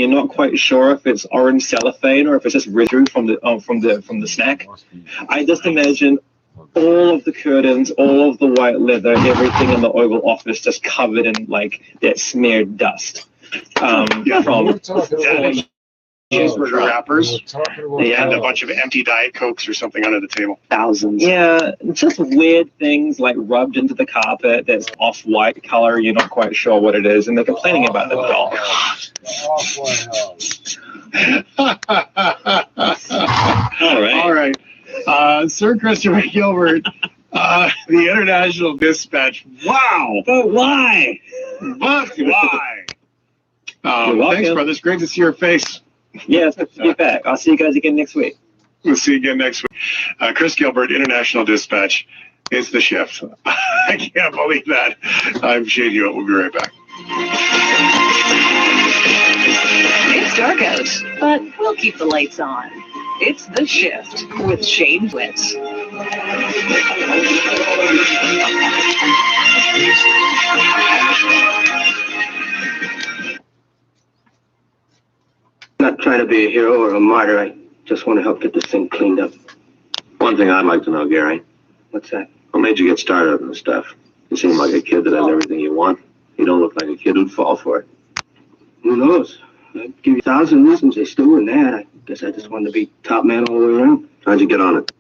you're not quite sure if it's orange cellophane or if it's just residue from the snack. I just imagine all of the curtains, all of the white leather, everything in the Oval Office just covered in like that smeared dust. From cheeseburger wrappers and a bunch of empty Diet Cokes or something under the table. Thousands. Yeah, just weird things like rubbed into the carpet that's off-white color. You're not quite sure what it is, and they're complaining about the dog. All right. Sir Christopher Gilbert, the International Dispatch. Wow. But why? Thanks, brother. It's great to see your face. Yeah, it's good to be back. I'll see you guys again next week. We'll see you again next week. Chris Gilbert, International Dispatch. It's the shift. I can't believe that. I'm Shane Hewitt. We'll be right back. It's dark out, but we'll keep the lights on. It's The Shift with Shane Hewitt. Not trying to be a hero or a martyr. I just want to help get this thing cleaned up. One thing I'd like to know, Gary. What's that? What made you get started on this stuff? You seem like a kid that has everything you want. You don't look like a kid who'd fall for it. Who knows? I'd give you 1,000 reasons. They still wouldn't add. I guess I just wanted to be top man all the way around. How'd you get on it?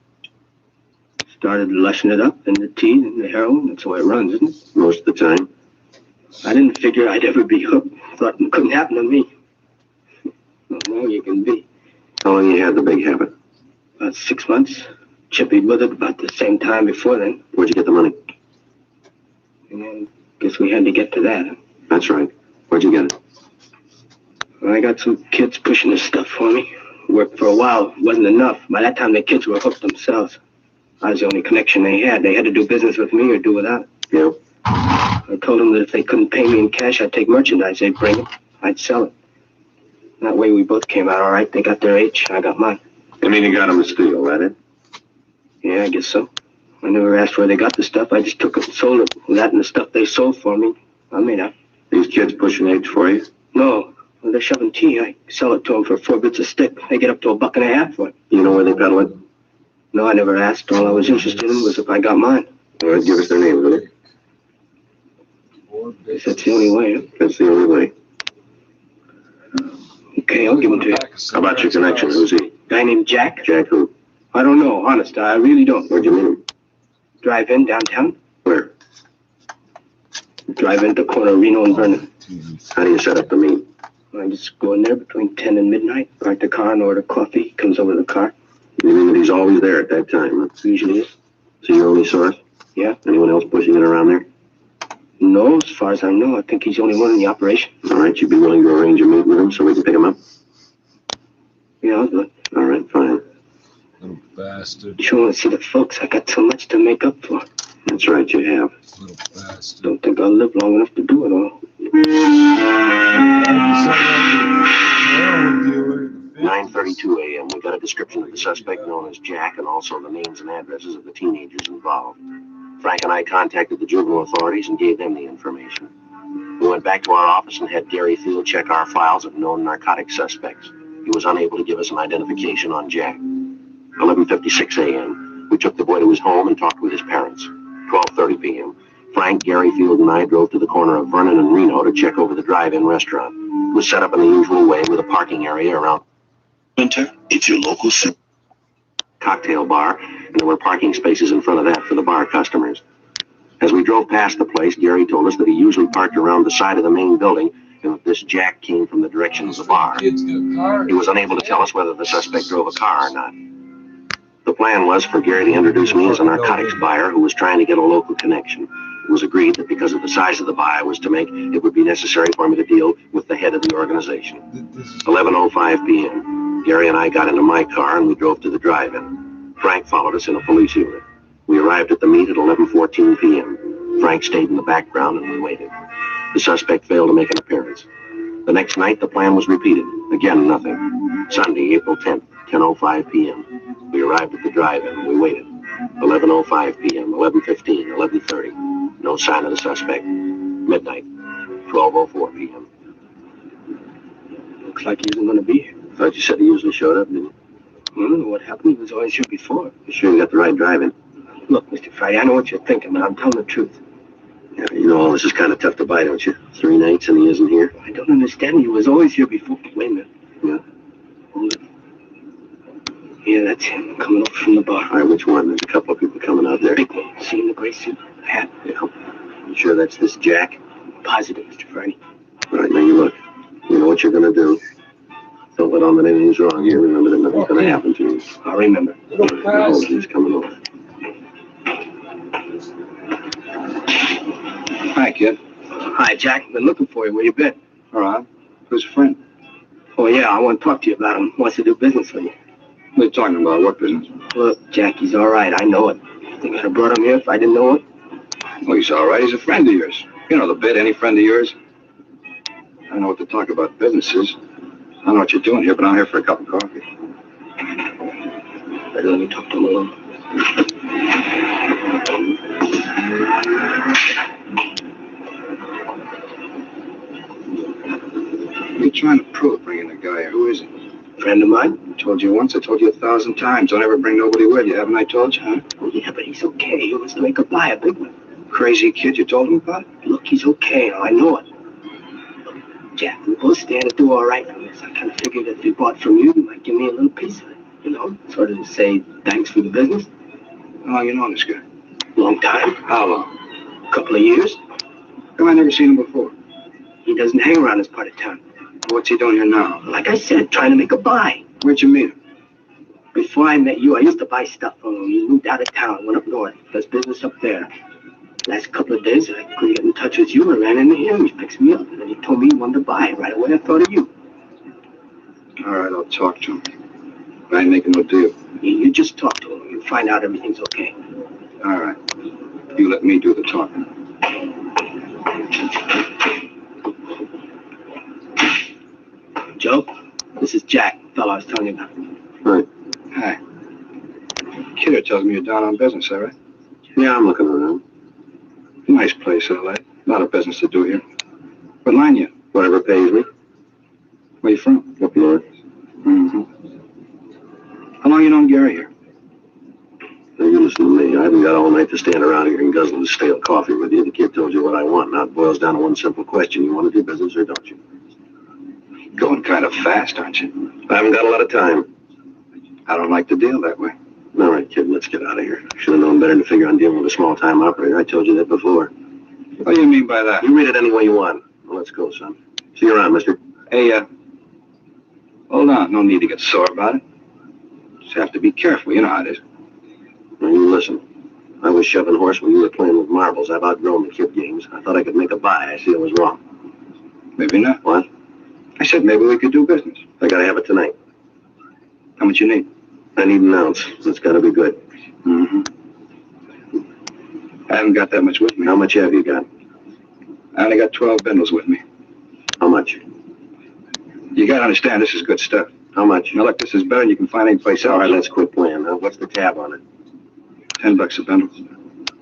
Started lushing it up in the tea and the heroin. That's the way it runs, isn't it? Most of the time. I didn't figure I'd ever be hooked. Thought it couldn't happen to me. Well, now you can be. How long you had the big habit? About 6 months. Chippied with it about the same time before then. Where'd you get the money? And then, guess we had to get to that. That's right. Where'd you get it? Well, I got some kids pushing this stuff for me. Worked for a while. Wasn't enough. By that time, the kids were hooked themselves. I was the only connection they had. They had to do business with me or do without it. Yeah. I told them that if they couldn't pay me in cash, I'd take merchandise. They'd bring it. I'd sell it. That way we both came out all right. They got their H, I got mine. You mean you got them to steal, that it? Yeah, I guess so. I never asked where they got the stuff. I just took it and sold it. That and the stuff they sold for me, I made out. These kids pushing H for you? No. Well, they're shoving tea. I sell it to them for 4 bits a stick. They get up to $1.50 for it. You know where they peddle it? No, I never asked. All I was interested in was if I got mine. All right, give us their names, will you? Guess that's the only way, huh? That's the only way. Okay, I'll give them to you. How about your connection? Who's he? Guy named Jack? Jack who? I don't know, honest. I really don't. Where'd you meet him? Drive-in downtown? Where? Drive-in to corner Reno and Vernon. How do you set up the meet? I just go in there between 10 and midnight, park the car and order coffee. He comes over to the car. You mean that he's always there at that time, huh? Usually is. So your only source? Yeah. Anyone else pushing it around there? No, as far as I know. I think he's the only one in the operation. All right, you'd be willing to arrange a meet with him so we can pick him up? Yeah, I'll do it. All right, fine. Little bastard. You want to see the folks? I got so much to make up for. That's right, you have. Little bastard. Don't think I'll live long enough to do it all. 9:32 a.m. We got a description of the suspect known as Jack and also the names and addresses of the teenagers involved. Frank and I contacted the juvenile authorities and gave them the information. We went back to our office and had Gary Field check our files of known narcotic suspects. He was unable to give us an identification on Jack. 11:56 a.m. We took the boy to his home and talked with his parents. 12:30 p.m. Frank, Gary Field, and I drove to the corner of Vernon and Reno to check over the drive-in restaurant. It was set up in the usual way with a parking area around Winter, it's your local cocktail bar, and there were parking spaces in front of that for the bar customers. As we drove past the place, Gary told us that he usually parked around the side of the main building and that this Jack came from the direction of the bar. He was unable to tell us whether the suspect drove a car or not. The plan was for Gary to introduce me as a narcotics buyer who was trying to get a local connection. It was agreed that because of the size of the buy I was to make, it would be necessary for me to deal with the head of the organization. 11:05 p.m. Gary and I got into my car and we drove to the drive-in. Frank followed us in a police unit. We arrived at the meet at 11:14 p.m. Frank stayed in the background and we waited. The suspect failed to make an appearance. The next night, the plan was repeated. Again, nothing. Sunday, April 10th, 10:05 p.m. We arrived at the drive-in. We waited. 11:05 p.m., 11:15, 11:30. No sign of the suspect. Midnight, 12:04 p.m. Looks like he isn't going to be here. Thought you said he usually showed up, didn't you? I don't know what happened. He was always here before. You sure you got the right driving? Look, Mr. Friday, I know what you're thinking, but I'm telling the truth. Yeah, you know all this is kind of tough to buy, don't you? 3 nights and he isn't here. I don't understand. He was always here before. Wait a minute. Yeah. Hold it. Yeah, that's him coming up from the bar. All right, which one? There's a couple of people coming out there. Big one. See in the gray suit, hat. Yeah. You sure that's this Jack? Positive, Mr. Friday. All right, now you look. You know what you're going to do. Don't let on that anything's wrong here. Remember that nothing's going to happen to you. I'll remember. Oh, he's coming over. Hi, kid. Hi, Jack. Been looking for you. Where you been? All right. Who's your friend? Oh, yeah, I want to talk to you about him. Wants to do business with you. What are you talking about? What business? Look, Jack, he's all right. I know it. Think I'd have brought him here if I didn't know it? Well, he's all right. He's a friend of yours. You know the bit, any friend of yours? I don't know what to talk about businesses. I don't know what you're doing here, but I'm here for a cup of coffee. Better let me talk to him alone. What are you trying to prove, bringing the guy here? Who is he? Friend of mine? I told you once, I told you 1,000 times. Don't ever bring nobody with you. Haven't I told you, huh? Oh, yeah, but he's okay. He wants to make a buy, a big one. Crazy kid, you told him about it? Look, he's okay. I know it. Look, Jack, we both stand to do all right from this. I kind of figured if he bought from you, you might give me a little piece of it. You know, sort of to say thanks for the business. How long you known this guy? Long time. How long? Couple of years. Come, I never seen him before. He doesn't hang around this part of town. What's he doing here now? Like I said, trying to make a buy. Where'd you meet him? Before I met you, I used to buy stuff from him. He moved out of town, went up north, does business up there. Last couple of days, I couldn't get in touch with you. I ran into him. He fixed me up, and then he told me he wanted to buy. Right away, I thought of you. All right, I'll talk to him. I ain't making no deal. You just talk to him. You'll find out everything's okay. All right. You let me do the talking. Joe, this is Jack, the fellow I was telling you about. Right. Hi. Kidder tells me you're down on business, all right? Yeah, I'm looking around. Nice place, L.A. A lot of business to do here. What line you? Whatever pays me. Where you from? Up north. Mm-hmm. How long you known Gary here? Now you listen to me. I haven't got all night to stand around here and guzzle the stale coffee with you. The kid told you what I want. Now it boils down to one simple question. You want to do business or don't you? Going kind of fast, aren't you? I haven't got a lot of time. I don't like to deal that way. All right, kid, let's get out of here. Should have known better to figure on dealing with a small-time operator. I told you that before. What do you mean by that? You read it any way you want. Well, let's go, son. See you around, mister. Hey, hold on. No need to get sore about it. Just have to be careful. You know how it is. Now, you listen. I was shoving horse when you were playing with marbles. I've outgrown the kid games. I thought I could make a buy. I see I was wrong. Maybe not. What? I said maybe we could do business. I gotta have it tonight. How much you need? I need an ounce. It's gotta be good. Mm-hmm. I haven't got that much with me. How much have you got? I only got 12 bindles with me. How much? You gotta understand, this is good stuff. How much? Now look, this is better than you can find anyplace All else. right, let's quit playing. Now, what's the tab on it? $10 a bundle.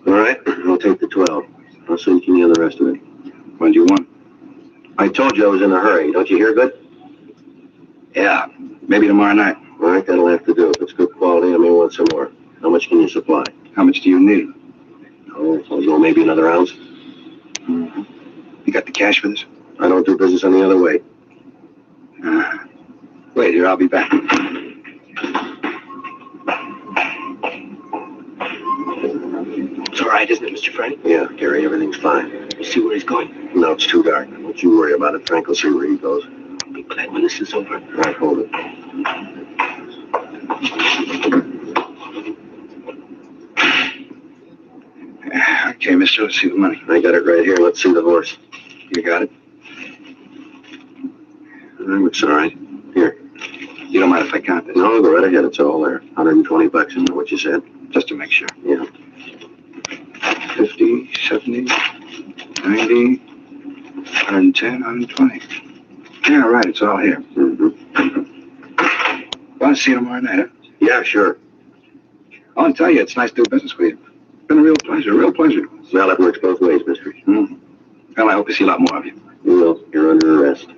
All right, I'll take the 12. I'll soon can you the rest of it. When do you want? I told you I was in a hurry. Don't you hear good? Yeah, maybe tomorrow night. All right, that'll have to do. If it's good quality, I may want some more. How much can you supply? How much do you need? Oh, I'll go maybe another ounce. Mm-hmm. You got the cash for this? I don't do business any other way. Wait here, I'll be back. It's all right, isn't it, Mr. Frank? Yeah, Gary, everything's fine. You see where he's going? No, it's too dark. Don't you worry about it. Frank will see where he goes. I'll be glad when this is over. All right, hold it. Okay, mister, let's see the money. I got it right here. Let's see the horse. You got it? It's all right. Here. You don't mind if I count this? No, go right ahead. It's all there. $120, isn't that what you said? Just to make sure. Yeah. 50, 70, 90, 110, 120. Yeah, right, it's all here. Mm-hmm. Want to see you tomorrow night, huh? Yeah, sure. I want to tell you, it's nice to do business with you. It's been a real pleasure. Well, it works both ways, mister. Mm-hmm. Well, I hope to see a lot more of you. You will. You're under arrest.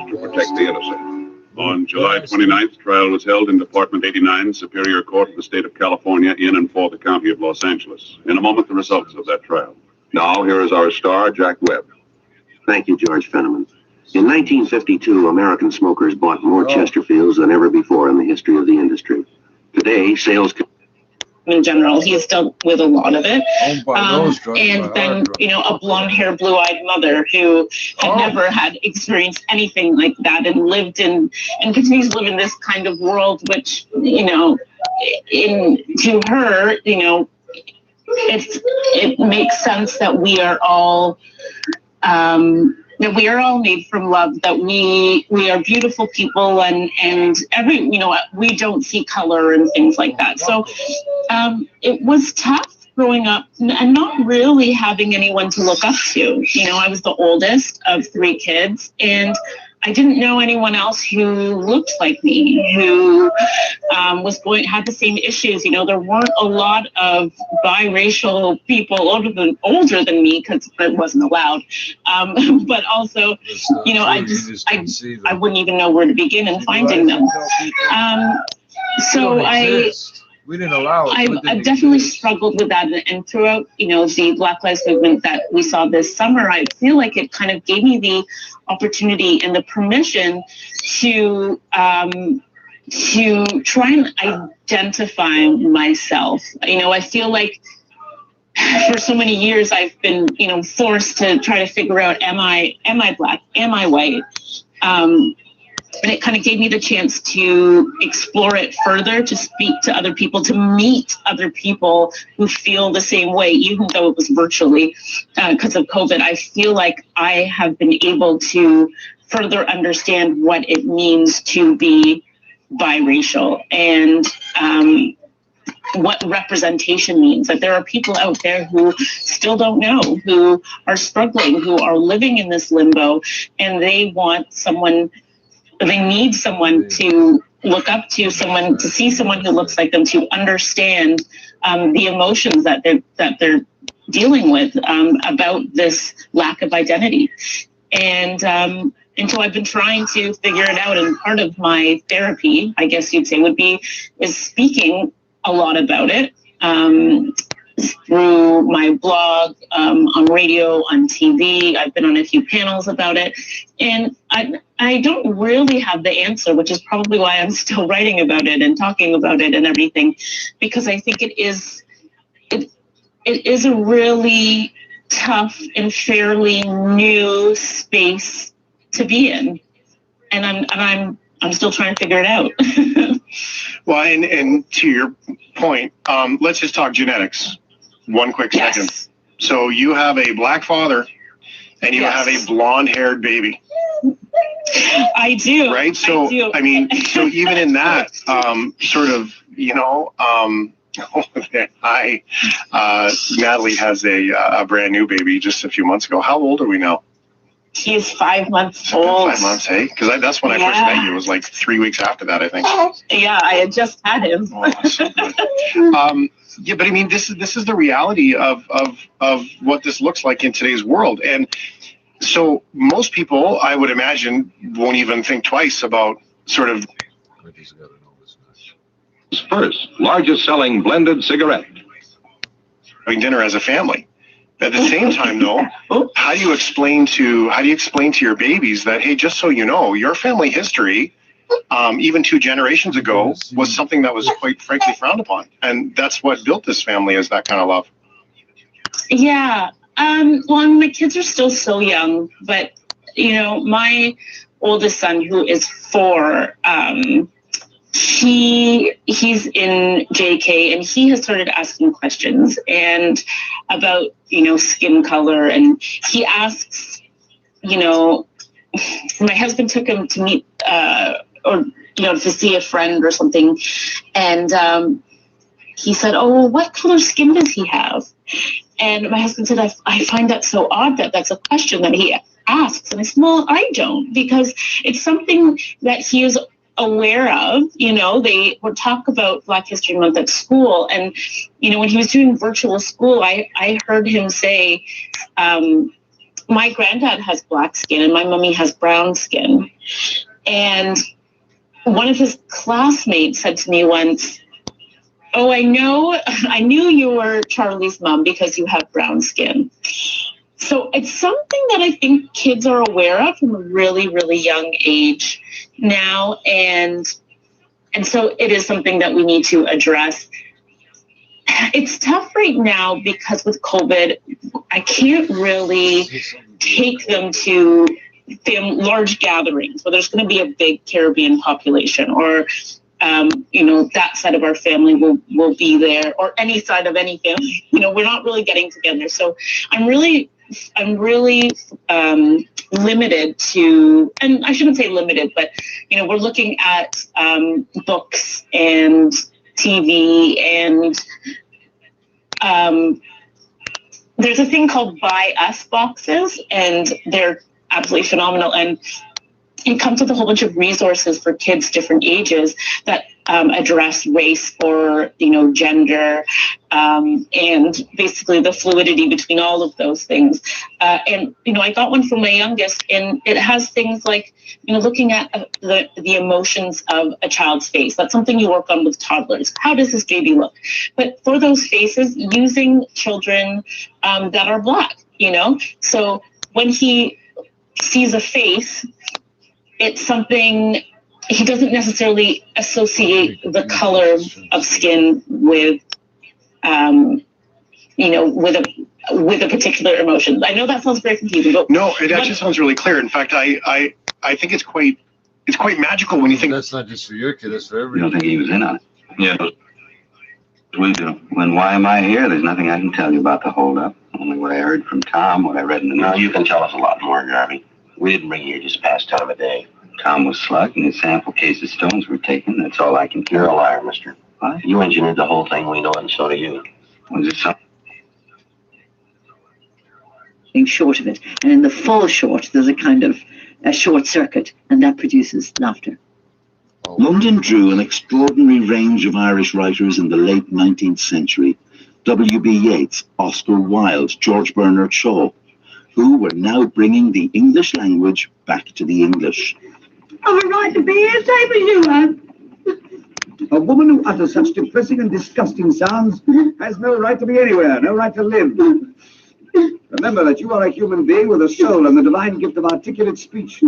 to protect the innocent. On July 29th, trial was held in Department 89, Superior Court of the State of California, in and for the County of Los Angeles. In a moment, the results of that trial. Now, here is our star, Jack Webb. Thank you, George Fenneman. In 1952, American smokers bought more Chesterfields than ever before in the history of the industry. Today, sales... In general, he's dealt with a lot of it. And then, a blonde-haired, blue-eyed mother who had never had experienced anything like that and lived in and continues to live in this kind of world, which, to her, it makes sense that we are all made from love, that we are beautiful people, and we don't see color and things like that. So it was tough growing up and not really having anyone to look up to. I was the oldest of 3 kids, and I didn't know anyone else who looked like me, who had the same issues. There weren't a lot of biracial people older than me, because it wasn't allowed. But also, I wouldn't even know where to begin in finding them. We didn't allow it. I've definitely struggled with that, and throughout, the Black Lives Movement that we saw this summer, I feel like it kind of gave me the opportunity and the permission to try and identify myself. I feel like for so many years I've been, forced to try to figure out, am I Black? Am I white? And it kind of gave me the chance to explore it further, to speak to other people, to meet other people who feel the same way, even though it was virtually because of COVID. I feel like I have been able to further understand what it means to be biracial and what representation means, that there are people out there who still don't know, who are struggling, who are living in this limbo, and they need someone to look up to, someone to see someone who looks like them, to understand the emotions that they're dealing with about this lack of identity. And so I've been trying to figure it out. And part of my therapy, I guess you'd say, is speaking a lot about it through my blog, on radio, on TV. I've been on a few panels about it. And I don't really have the answer, which is probably why I'm still writing about it and talking about it and everything, because I think it is a really tough and fairly new space to be in. And I'm still trying to figure it out. Well, and to your point, let's just talk genetics. One quick second. So you have a Black father and you have a blonde-haired baby. I do. Right? So, I do. I mean, so even in that Natalie has a brand new baby just a few months ago. How old are we now? He's 5 months old. 5 months, hey? Because that's when I first met you. It was like 3 weeks after that, I think. Yeah, I had just had him. Oh, so good. Yeah, but I mean, this is the reality of what this looks like in today's world. And so most people, I would imagine, won't even think twice about sort of... First, largest selling blended cigarette. Having dinner as a family. At the same time, though, how do you explain to your babies that, hey, just so you know, your family history, even 2 generations ago, was something that was quite frankly frowned upon, and that's what built this family, is that kind of love. Yeah. Well, my kids are still so young, but my oldest son, who is 4, he's in JK, and he has started asking questions and about skin color, and he asks, my husband took him to meet or to see a friend or something, and he said, oh, what color skin does he have? And my husband said, I find that so odd that that's a question that he asks. And I said, well, I don't, because it's something that he is aware of. They would talk about Black History Month at school, and when he was doing virtual school, I heard him say my granddad has black skin and my mummy has brown skin. And one of his classmates said to me once, "Oh, I knew you were Charlie's mom because you have brown skin." So it's something that I think kids are aware of from a really, really young age now. And so it is something that we need to address. It's tough right now because with COVID, I can't really take them to large gatherings where there's going to be a big Caribbean population, or that side of our family will be there, or any side of any family. We're not really getting together. So I'm really limited to, and I shouldn't say limited, but we're looking at books and TV, and there's a thing called Buy Us boxes, and they're absolutely phenomenal. And it comes with a whole bunch of resources for kids different ages that address race or gender, and basically the fluidity between all of those things. And I got one for my youngest, and it has things like looking at the emotions of a child's face. That's something you work on with toddlers. How does this baby look? But for those faces, using children that are Black, so when he sees a face, it's something he doesn't necessarily associate the color of skin with, with a particular emotion. I know that sounds very confusing, but no, it actually sounds really clear. In fact, I think it's quite magical when you think. That's not just for your kid; that's for You everyone. don't think he was in on it? Yeah. We do. When why am I here? There's nothing I can tell you about the holdup. Only what I heard from Tom, what I read in the No, news. you can tell us a lot more, Garvey. We didn't bring you here just past time of day. Tom was slugged and his sample case of stones were taken. That's all I can You're tell. a liar, mister. What? You engineered the whole thing, we know it, and so do you. Was it something? Short of it. And in the full short, there's a kind of a short circuit, and that produces laughter. London drew an extraordinary range of Irish writers in the late 19th century. W.B. Yeats, Oscar Wilde, George Bernard Shaw, who were now bringing the English language back to the English. I've a right to be here, same as you have. A woman who utters such depressing and disgusting sounds has no right to be anywhere, no right to live. Remember that you are a human being with a soul and the divine gift of articulate speech.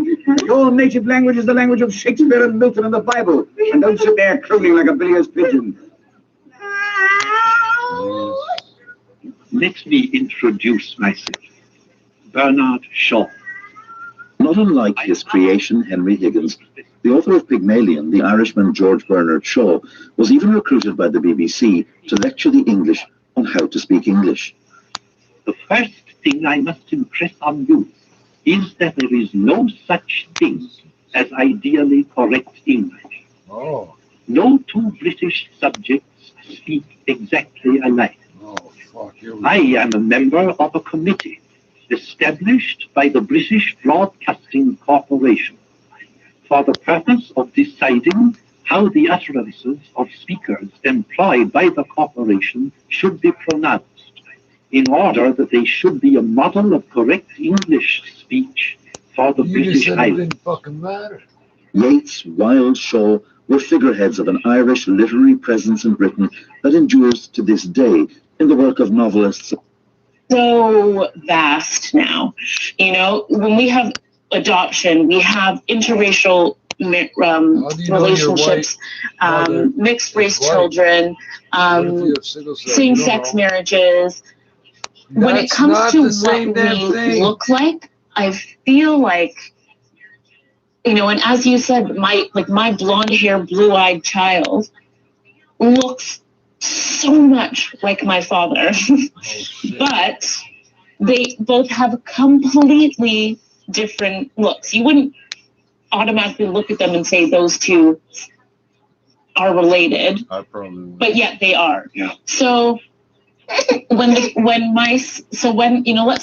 Your native language is the language of Shakespeare and Milton and the Bible. And don't sit there crooning like a bilious pigeon. Let me introduce myself. Bernard Shaw. Not unlike his creation, Henry Higgins, the author of Pygmalion, the Irishman George Bernard Shaw, was even recruited by the BBC to lecture the English on how to speak English. The first thing I must impress on you is that there is no such thing as ideally correct English. Oh. No two British subjects speak exactly alike. Oh, fuck you. I am a member of a committee established by the British Broadcasting Corporation for the purpose of deciding how the utterances of speakers employed by the corporation should be pronounced, in order that they should be a model of correct English speech for the You just British said it Islands. didn't fucking matter. Yeats, Wilde, Shaw were figureheads of an Irish literary presence in Britain that endures to this day in the work of novelists. So vast now. When we have adoption, we have interracial relationships, mixed race children, same-sex marriages. When it comes to what we look like, I feel like, and as you said, my blonde hair, blue-eyed child looks so much like my father, but they both have completely different looks. You wouldn't automatically look at them and say those two are related, but yet they are. Yeah. So let's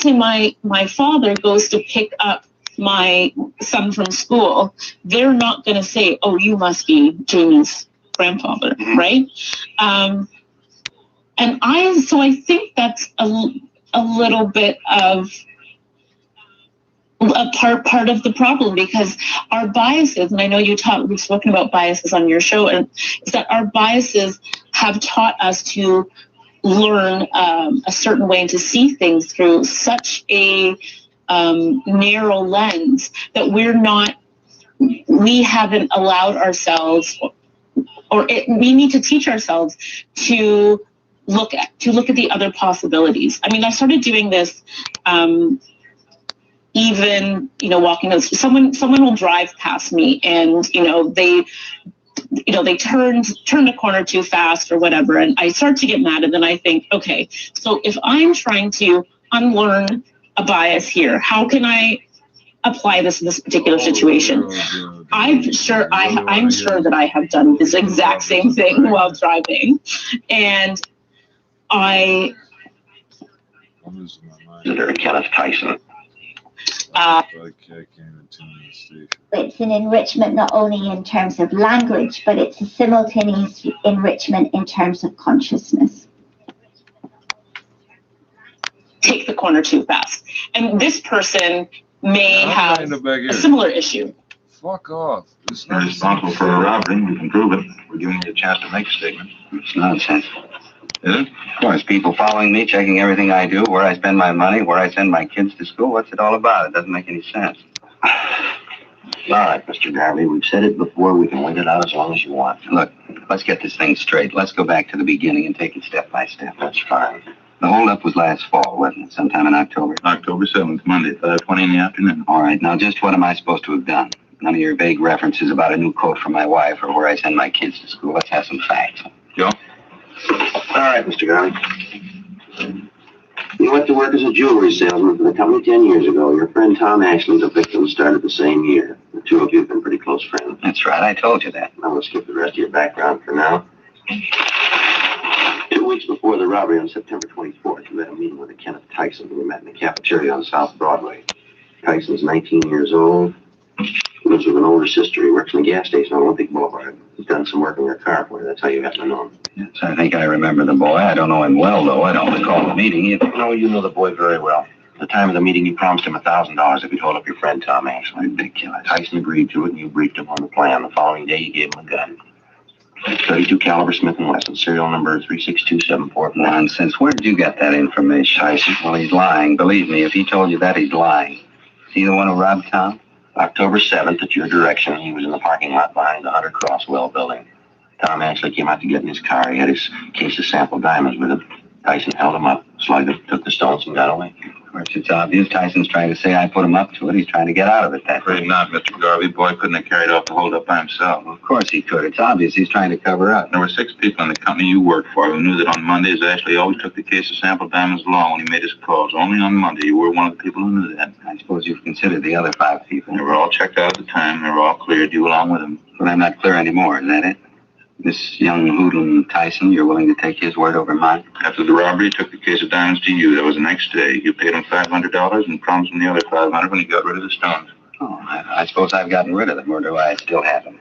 say my father goes to pick up my son from school, they're not going to say, "Oh, you must be Jamie's grandfather," right? And I think that's a little bit of a part of the problem, because our biases, and I know we've spoken about biases on your show, and is that our biases have taught us to learn a certain way and to see things through such a narrow lens that we haven't allowed ourselves, we need to teach ourselves to look at the other possibilities. I mean, I started doing this even, walking, someone will drive past me and, they turn a corner too fast or whatever. And I start to get mad. And then I think, okay, so if I'm trying to unlearn a bias here, how can I apply this in this particular situation? I'm sure that I have done this exact same thing while driving. And Kenneth Tyson. It's an enrichment not only in terms of language, but it's a simultaneous enrichment in terms of consciousness. Take the corner too fast. And this person may have a similar issue. Fuck off. It's You're responsible for a robbery. We can prove it. We're giving you a chance to make a statement. It's nonsense. Is it? Of course, people following me, checking everything I do, where I spend my money, where I send my kids to school. What's it all about? It doesn't make any sense. All right, Mr. Garvey, we've said it before. We can wait it out as long as you want. Look, let's get this thing straight. Let's go back to the beginning and take it step by step. That's fine. The holdup was last fall, wasn't it? Sometime in October. October 7th, Monday, 5:20 in the afternoon. All right, now just what am I supposed to have done? None of your vague references about a new coat for my wife or where I send my kids to school. Let's have some facts. Joe? All right, Mr. Garvey. You went to work as a jewelry salesman for the company 10 years ago. Your friend Tom Ashley, the victim, started the same year. The two of you have been pretty close friends. That's right, I told you that. I'm going to skip the rest of your background for now. 2 weeks before the robbery on September 24th, you had a meeting with a Kenneth Tyson who we met in the cafeteria on South Broadway. Tyson's 19 years old. He lives with an older sister. He works in the gas station on Olympic Boulevard. He's done some work in your car for you. That's how you got to know him. Yes, I think I remember the boy. I don't know him well, though. I don't recall the meeting. You know the boy very well. At the time of the meeting, you promised him $1,000 if he'd hold up your friend Tom Ashley. Big killer. Tyson agreed to it, and you briefed him on the plan. The following day, you gave him a gun. 32 caliber Smith & Wesson, serial number 36274. Nonsense. Where did you get that information? Tyson? Well, he's lying. Believe me, if he told you that, he's lying. Is he the one who robbed Tom? October 7th, at your direction, he was in the parking lot behind the Hunter Crosswell building. Tom Ashley came out to get in his car. He had his case of sample diamonds with him. Tyson held him up, slugged him, took the stones, and got away. Of course, it's obvious Tyson's trying to say I put him up to it. He's trying to get out of it that way. Afraid not, Mr. Garvey. Boy couldn't have carried off the holdup by himself. Well, of course he could. It's obvious he's trying to cover up. There were 6 people in the company you worked for who knew that on Mondays Ashley always took the case of sample diamonds along when he made his calls. Only on Monday. You were one of the people who knew that. I suppose you've considered the other 5 people. They were all checked out at the time. They were all cleared, you along with them. But I'm not clear anymore, is that it? This young hoodlum Tyson, you're willing to take his word over mine? After the robbery, he took the case of diamonds to you. That was the next day. You paid him $500 and promised him the other $500 when he got rid of the stones. Oh, I suppose I've gotten rid of them, or do I still have them?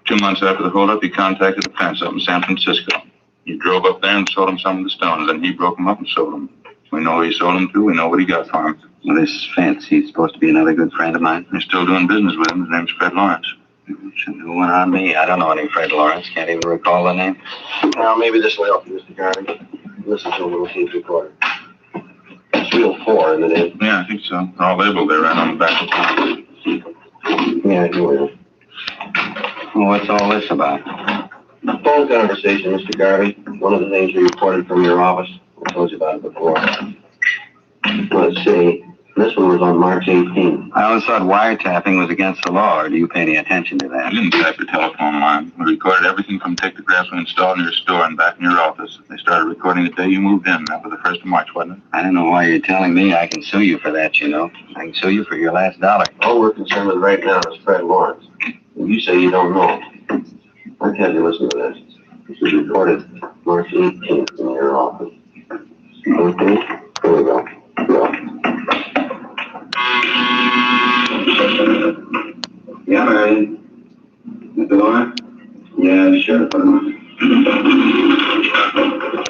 2 months after the holdup, he contacted the fence up in San Francisco. You drove up there and sold him some of the stones, and he broke them up and sold them. We know who he sold them to. We know what he got for him. Well, this Fence, he's supposed to be another good friend of mine. You're still doing business with him. His name's Fred Lawrence. Who went on me? I don't know any Fred Lawrence. Can't even recall the name. Well, maybe this will help you, Mr. Garvey. Listen to a little tape recorder. It's Wheel 4 in the name. Yeah, I think so. They're all labeled there right on the back of the Yeah, I do. Well, what's all this about? Phone conversation, Mr. Garvey. One of the things we reported from your office. I told you about it before. Let's see. This one was on March 18th. I always thought wiretapping was against the law, or do you pay any attention to that? I didn't tap your telephone line. We recorded everything from pictographs we installed in your store and back in your office. They started recording the day you moved in. That was the 1st of March, wasn't it? I don't know why you're telling me. I can sue you for that, you know. I can sue you for your last dollar. All we're concerned with right now is Fred Lawrence. You say you don't know. I'll tell you, listen to this. This was recorded March 18th in your office. Okay? Here we go. Yeah, man. Mr. Lawrence? Yeah, sure. Put him on.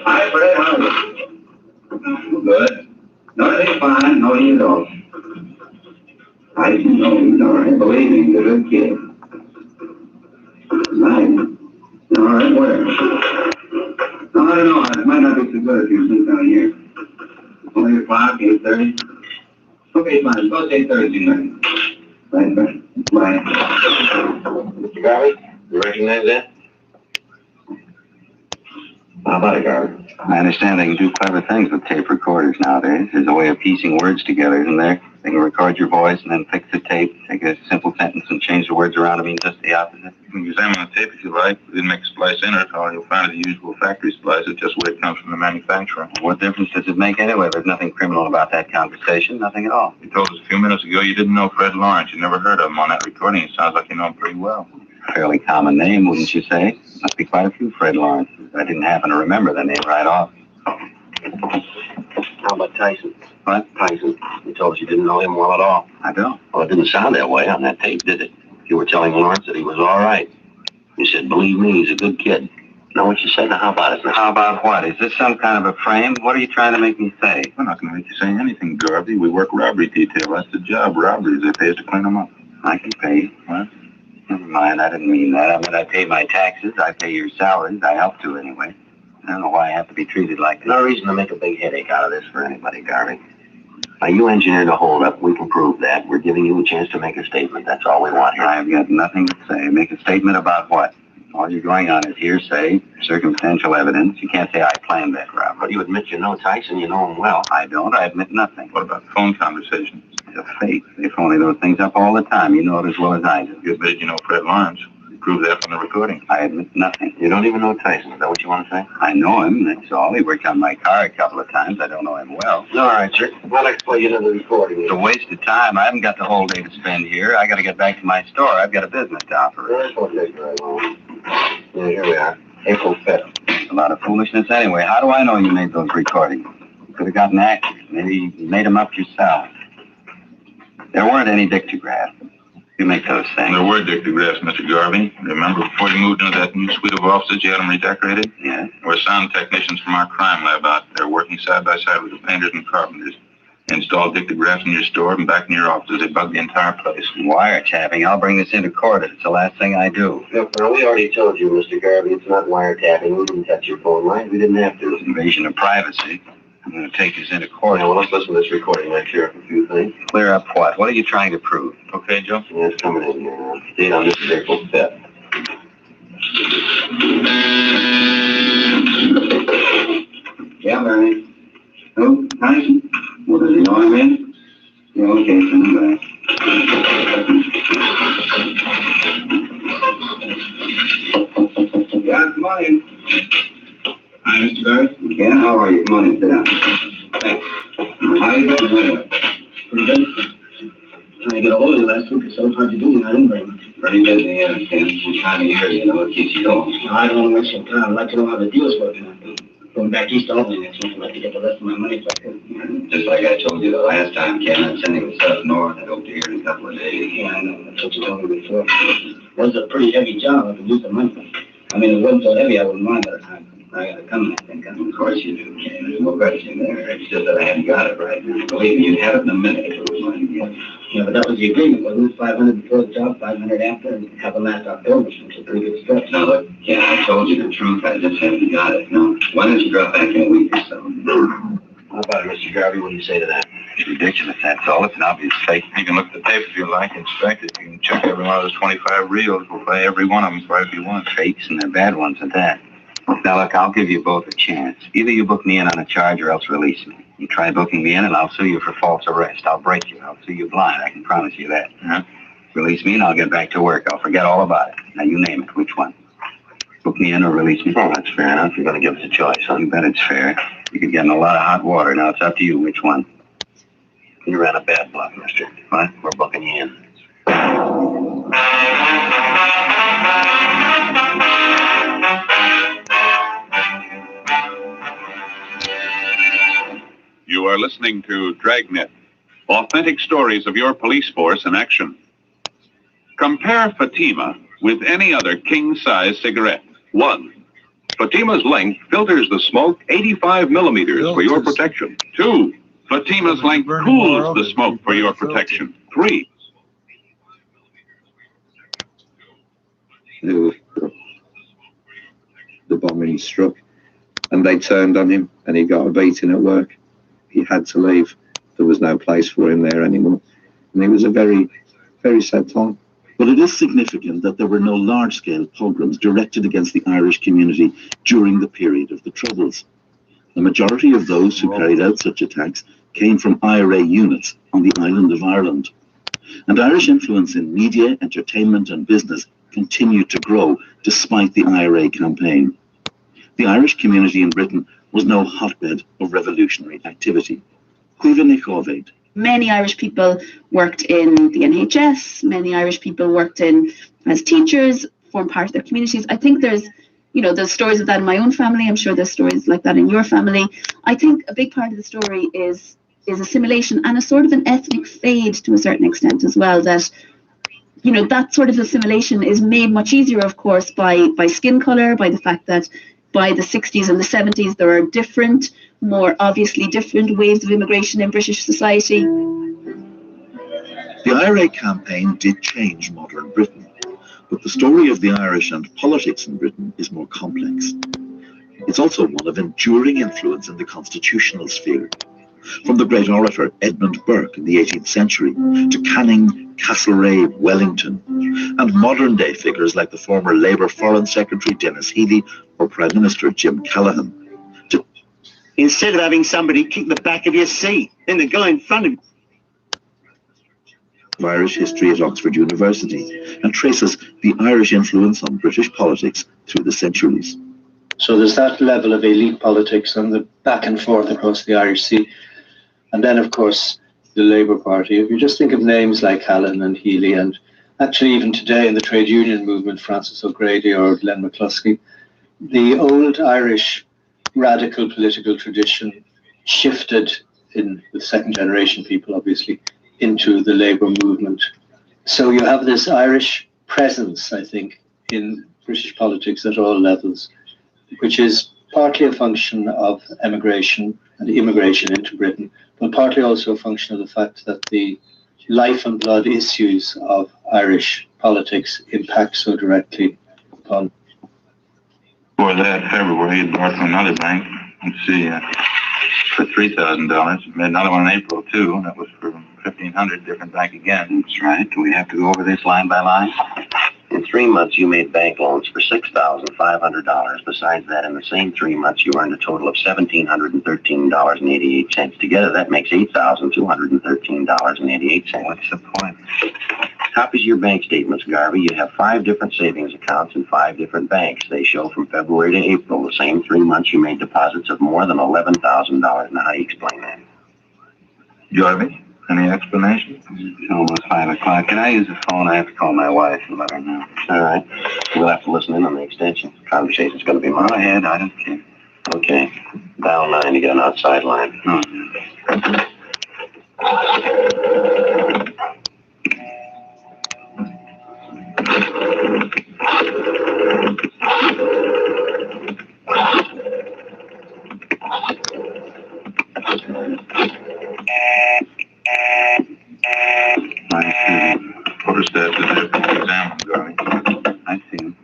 Hi, Fred. How are you? Good. No, everything's fine. No, you don't. I didn't know he was all right. Believe me, he's a good kid. Nice. All right, where? No, I don't know. It might not be so good if you're sitting down here. Only 8 o'clock, 8:30. Okay, fine. Go to 8:30 tonight. Right, bye. Bye. Mr. Garvey, you recognize that? How about it, Garvey? I understand they can do clever things with tape recorders nowadays. There's a way of piecing words together, isn't there? They can record your voice and then fix the tape, take a simple sentence and change the words around to mean just the opposite. You can examine the tape if you like. We didn't make a splice in it. All you'll find is the usual factory splice. It's just where it comes from the manufacturer. What difference does it make anyway? There's nothing criminal about that conversation, nothing at all. You told us a few minutes ago you didn't know Fred Lawrence. You never heard of him on that recording. It sounds like you know him pretty well. Fairly common name, wouldn't you say? Must be quite a few Fred Lawrences. I didn't happen to remember the name right off. How about Tyson? What? Tyson. You told us you didn't know him well at all. I don't. Well, it didn't sound that way on that tape, did it? You were telling Lawrence that he was all right. You said, believe me, he's a good kid. Now what you said, now how about it? How about what? Is this some kind of a frame? What are you trying to make me say? We're not going to make you say anything, Garvey. We work robbery detail. That's the job. Robberies, they pay us to clean them up. I can pay. What? Never mind, I didn't mean that. I mean, I pay my taxes, I pay your salaries, I help to anyway. I don't know why I have to be treated like this. No reason to make a big headache out of this for anybody, Garvey. Now, you engineered a holdup. We can prove that. We're giving you a chance to make a statement. That's all we want here. I've got nothing to say. Make a statement about what? All you're going on is hearsay, circumstantial evidence. You can't say I planned that robbery. But you admit you know Tyson, you know him well. I don't. I admit nothing. What about phone conversations? It's a fake. They phony those things up all the time. You know it as well as I do. You admitted you know Fred Lawrence. You proved that from the recording. I admit nothing. You don't even know Tyson. Is that what you want to say? I know him, that's all. He worked on my car a couple of times. I don't know him well. All right, sir. I'd like to play you another recording. It's a waste of time. I haven't got the whole day to spend here. I got to get back to my store. I've got a business to operate. This won't take very long. Yeah, here we are. April 5th. A lot of foolishness anyway. How do I know you made those recordings? You could have gotten actors. Maybe you made them up yourself. There weren't any dictographs. You make those things. There were dictographs, Mr. Garvey. Remember, before you moved into that new suite of offices, you had them redecorated? Yeah. There were sound technicians from our crime lab out there working side by side with the painters and carpenters. They installed dictographs in your store and back in your offices. They bugged the entire place. Wiretapping. I'll bring this into court. It's the last thing I do. Look, now, we already told you, Mr. Garvey, it's not wiretapping. We didn't touch your phone lines. We didn't have to. Invasion of privacy. I'm going to take this into court. Yeah, well, let's listen to this recording. Let's clear up a few things. Clear up what? What are you trying to prove? Okay, Joe? Yeah, it's coming in here now. Date on this is April 5th. Yeah, Barney. Oh, Tyson? What, does he know I'm in? Yeah, okay, send him back. Yeah, come on in. Hi, Mr. Barrett. Yeah, how are you? Come on in, sit down. Thanks. How you doing? Pretty good. Trying to get a hold of you last week or so. How'd you do? I didn't bring much. Pretty busy, I understand. Some time of year, you know, it keeps you going. No, I don't want to waste your time. I'd like to know how the deal's working out. Going back east only next week. I'd like to get the rest of my money if I could. Just like I told you the last time, Ken, I'm sending the stuff north. I hope to hear in a couple of days. Yeah, I know. That's what you told me before. It was a pretty heavy job. I could use the money. I mean, if it wasn't so heavy, I wouldn't mind by the time. I got to come, I think. Of course you do, Ken. There's no question there. It's just that I hadn't got it right. Believe me, you'd have it in a minute if it was money. Yeah, but that was the agreement, wasn't it? 500 before the job, 500 after, and have them last October, which is a pretty good stretch. Now, look, Ken, I told you the truth. I just haven't got it. Now, why don't you drop back in a week or so? How about it, Mr. Garvey? What do you say to that? It's ridiculous, that's all. It's an obvious fake. You can look at the tape if you like, inspect it. You can check every one of those 25 reels. We'll play every one of them for if you want. Fakes, and they're bad ones at that. Now, look, I'll give you both a chance. Either you book me in on a charge or else release me. You try booking me in and I'll sue you for false arrest. I'll break you. I'll sue you blind. I can promise you that. Uh-huh. Release me and I'll get back to work. I'll forget all about it. Now, you name it. Which one? Book me in or release me? Oh, that's fair enough. You're going to give us a choice, huh? You bet it's fair. You could get in a lot of hot water. Now, it's up to you. Which one? You ran a bad bluff, mister. What? We're booking you in. You are listening to Dragnet, authentic stories of your police force in action. Compare Fatima with any other king-size cigarette. 1. Fatima's length filters the smoke 85 millimeters for your protection. 2. Fatima's length cools the smoke for your protection. 3. who the bombing struck, and they turned on him, and he got a beating at work. He had to leave. There was no place for him there anymore, and it was a very, very sad time. But it is significant that there were no large-scale pogroms directed against the Irish community during the period of the Troubles. The majority of those who carried out such attacks came from IRA units on the island of Ireland. And Irish influence in media, entertainment and business continued to grow despite the IRA campaign. The Irish community in Britain was no hotbed of revolutionary activity. Many Irish people worked in the NHS, many Irish people worked in as teachers, formed part of their communities. I think there's stories of that in my own family. I'm sure there's stories like that in your family. I think a big part of the story is assimilation and a sort of an ethnic fade to a certain extent as well, that that sort of assimilation is made much easier, of course, by skin color, by the fact that by the 60s and the 70s there are more obviously different waves of immigration in British society. The IRA campaign did change modern Britain, but the story of the Irish and politics in Britain is more complex. It's also one of enduring influence in the constitutional sphere. From the great orator Edmund Burke in the 18th century to Canning, Castlereagh, Wellington, and modern-day figures like the former Labour Foreign Secretary Dennis Healy or Prime Minister Jim Callaghan. Instead of having somebody kick the back of your seat, then the guy in front of you. Irish history at Oxford University and traces the Irish influence on British politics through the centuries. So there's that level of elite politics and the back and forth across the Irish Sea. And then, of course, the Labour Party. If you just think of names like Callaghan and Healy, and actually even today in the trade union movement, Francis O'Grady or Glenn McCluskey, the old Irish radical political tradition shifted in the second generation people, obviously, into the Labour movement. So you have this Irish presence, I think, in British politics at all levels, which is partly a function of emigration and immigration into Britain, but partly also a function of the fact that the life and blood issues of Irish politics impact so directly upon. For that February, he borrowed from another bank, let's see, for $3,000. Made another one in April, too, and that was for $1,500, different bank again. That's right. Do we have to go over this line by line? In 3 months, you made bank loans for $6,500. Besides that, in the same 3 months, you earned a total of $1,713.88. Together, that makes $8,213.88. What's the point? Copies of your bank statements, Garvey. You have 5 different savings accounts in 5 different banks. They show from February to April, the same 3 months, you made deposits of more than $11,000. Now, how do you explain that? Garvey? Any explanation? It's almost 5 o'clock. Can I use the phone? I have to call my wife and let her know. All right. We'll have to listen in on the extension. The conversation's going to be mine. Go ahead. I don't care. Okay. Dial 9 to get an outside line. Oh. Quarterstaff is there for exam, Garvey. I see him.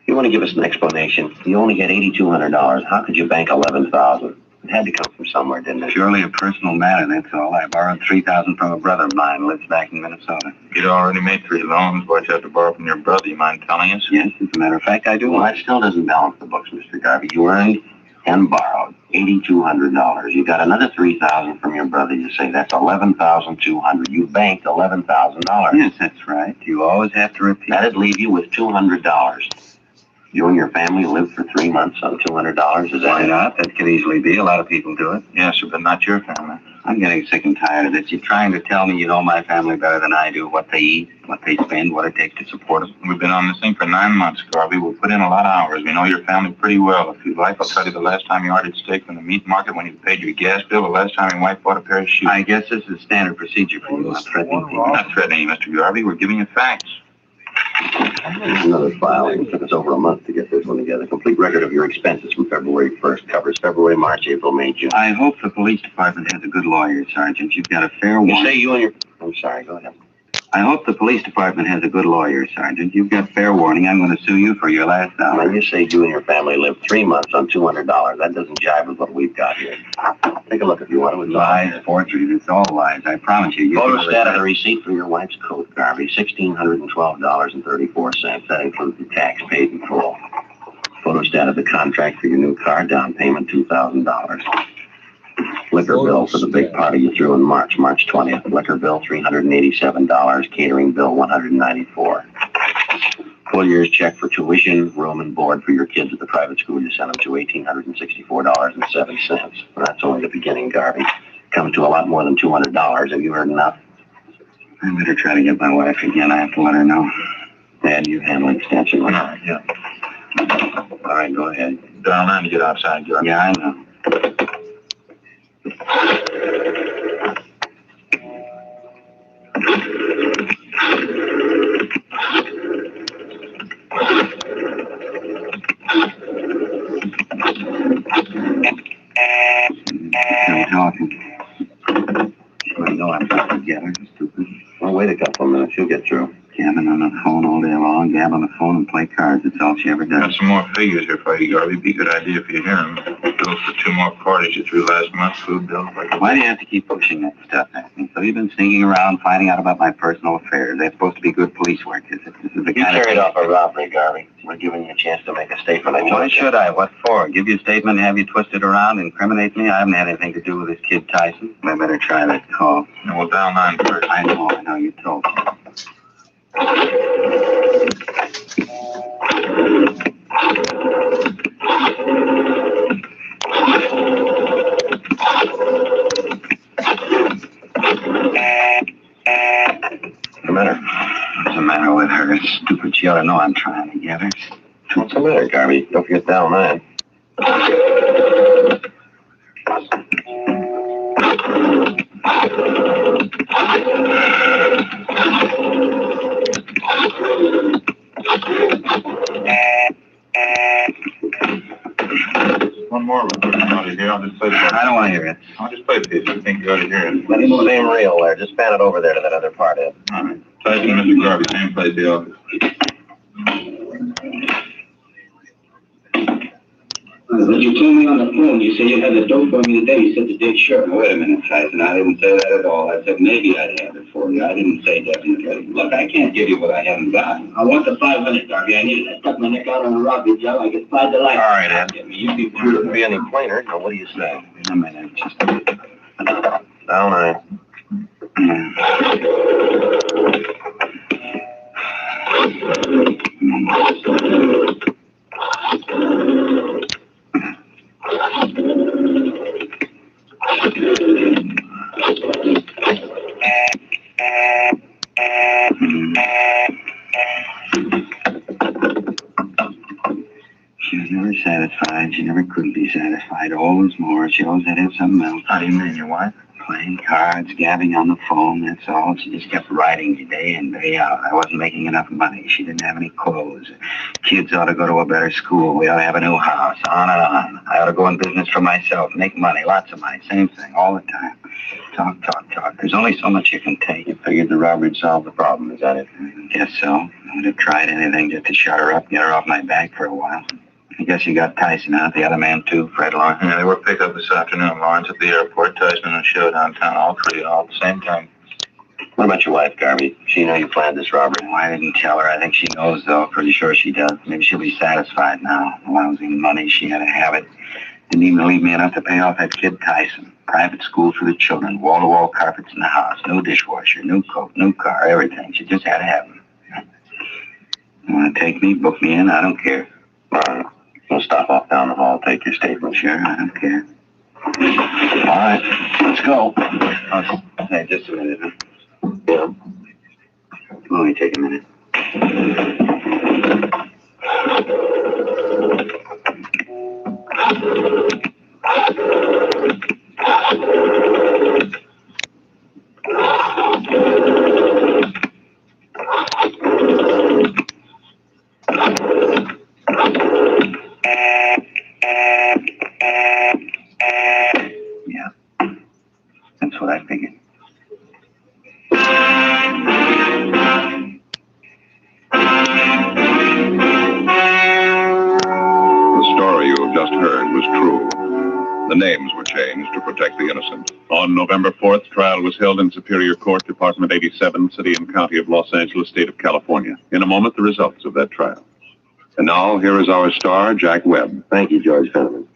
You want to give us an explanation? You only get $8,200. How could you bank $11,000? It had to come from somewhere, didn't it? Purely a personal matter, that's all. I borrowed $3,000 from a brother of mine who lives back in Minnesota. You'd already made 3 loans. Why'd you have to borrow from your brother? You mind telling us? Yes, as a matter of fact, I do. Well, that still doesn't balance the books, Mr. Garvey. You earned and borrowed $8,200. You got another $3,000 from your brother. You say that's $11,200. You banked $11,000. Yes, that's right. You always have to repeat. That'd leave you with $200. You and your family lived for 3 months on $200. Is that Why not? That could easily be. A lot of people do it. Yes, but not your family. I'm getting sick and tired of this. You're trying to tell me you know my family better than I do, what they eat, what they spend, what it takes to support them. We've been on this thing for 9 months, Garvey. We've put in a lot of hours. We know your family pretty well. If you'd like, I'll tell you the last time you ordered steak from the meat market when you paid your gas bill, the last time your wife bought a pair of shoes. I guess this is standard procedure for you. I'm threatening people. Not threatening you, Mr. Garvey. We're giving you facts. Another file. It took us over a month to get this one together. Complete record of your expenses from February 1st. Covers February, March, April, May, June. I hope the police department has a good lawyer, Sergeant. You've got a fair one. You say you and your... I'm sorry, go ahead. I hope the police department has a good lawyer, Sergeant. You've got fair warning. I'm going to sue you for your last dollar. Now, you say you and your family lived 3 months on $200. That doesn't jive with what we've got here. Take a look if you want. It was Lies, forgeries, it's all lies. I promise you. Photostat of the receipt for your wife's coat, Garvey. $1,612.34. That includes the tax paid in full. Photostat of the contract for your new car, down payment $2,000. Liquor bill for the big party you threw in March 20th. Liquor bill $387. Catering bill $194. Full year's check for tuition, room, and board for your kids at the private school you sent them to, $1,864.07. That's only the beginning, Garvey. Come to a lot more than $200. Have you heard enough? I better try to get my wife again. I have to let her know. Dad, you handle extension. Yeah. All right, go ahead. Down there to get outside, Garvey. Yeah, I know. I'm talking. I know I'm trying to get her. Stupid. Well, wait a couple of minutes. She'll get through. Gabbing on the phone all day long. Gab on the phone and play cards. That's all she ever does. Got some more figures here for you, Garvey. Be a good idea if you hear them. Bills for 2 more parties you threw last month. Food bills. Why do you have to keep pushing that stuff at me? So you've been sneaking around, finding out about my personal affairs. That's supposed to be good police work, is it? This is the You kind of carried off a robbery, Garvey. We're giving you a chance to make a statement. Why should I? What for? Give you a statement and have you twisted around, incriminate me? I haven't had anything to do with this kid Tyson. I better try that call. No, well, down line first. I know, you told me. What's the matter? What's the matter with her? Stupid. She ought to know I'm trying to get her. What's the matter, Garvey? Don't forget down line. One more. Out of here. I'll just play the I don't want to hear it. I'll just play the piece. I think you ought to hear it. Same reel there. Just pan it over there to that other part, Ed. All right. Tyson and Mr. Garvey, same place, the office. But you told me on the phone, you said you had the dope for me today. You said you did, sure. Wait a minute, Tyson. I didn't say that at all. I said maybe I'd have it for you. I didn't say definitely. Look, I can't give you what I haven't got. I want the 500, Garvey. I need it. I stuck my neck out on a robbery job. I get 5 to life. All right, Ed. You couldn't be any plainer. Now, what do you say? Wait a minute. Just Down line. She was never satisfied. She never could be satisfied. Always more. She always had to have something else. How do you mean, your wife? Playing cards, gabbing on the phone, that's all. She just kept writing me day in, day out. I wasn't making enough money. She didn't have any clothes. Kids ought to go to a better school. We ought to have a new house, on and on. I ought to go in business for myself, make money, lots of money, same thing, all the time. Talk, talk, talk. There's only so much you can take. You figured the robbery would solve the problem, is that it? I guess so. I would have tried anything just to shut her up, get her off my back for a while. I guess you got Tyson out, the other man too, Fred Lawrence. Yeah, they were picked up this afternoon. Lawrence at the airport, Tyson on a show downtown, all 3 all at the same time. What about your wife, Garvey? She know you planned this robbery? I didn't tell her. I think she knows, though. Pretty sure she does. Maybe she'll be satisfied now. Lousy money. She had to have it. Didn't even leave me enough to pay off that kid Tyson. Private school for the children. Wall-to-wall carpets in the house. New dishwasher. New coat. New car. Everything. She just had to have them. You want to take me? Book me in? I don't care. All right. We'll stop off down the hall. Take your statement. Sure, I don't care. All right. Let's go. Okay. Hey, just a minute. Huh? Yeah. Only take a minute. Yeah. That's what I figured. cruel. The names were changed to protect the innocent. On November 4th, trial was held in Superior Court, Department 87, City and County of Los Angeles, State of California. In a moment, the results of that trial. And now, here is our star, Jack Webb. Thank you, George Fenneman.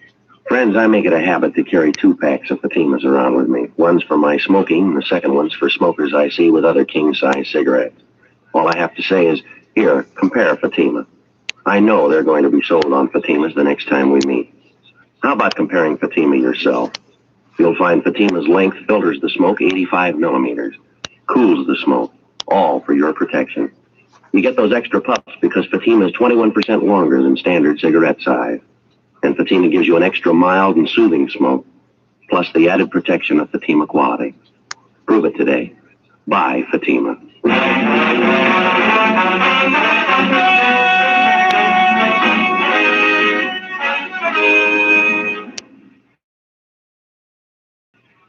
Friends, I make it a habit to carry 2 packs of Fatimas around with me. One's for my smoking, and the second one's for smokers I see with other king-size cigarettes. All I have to say is, here, compare Fatima. I know they're going to be sold on Fatimas the next time we meet. How about comparing Fatima yourself? You'll find Fatima's length filters the smoke 85 millimeters, cools the smoke, all for your protection. You get those extra puffs because Fatima is 21% longer than standard cigarette size. And Fatima gives you an extra mild and soothing smoke, plus the added protection of Fatima quality. Prove it today. Buy Fatima.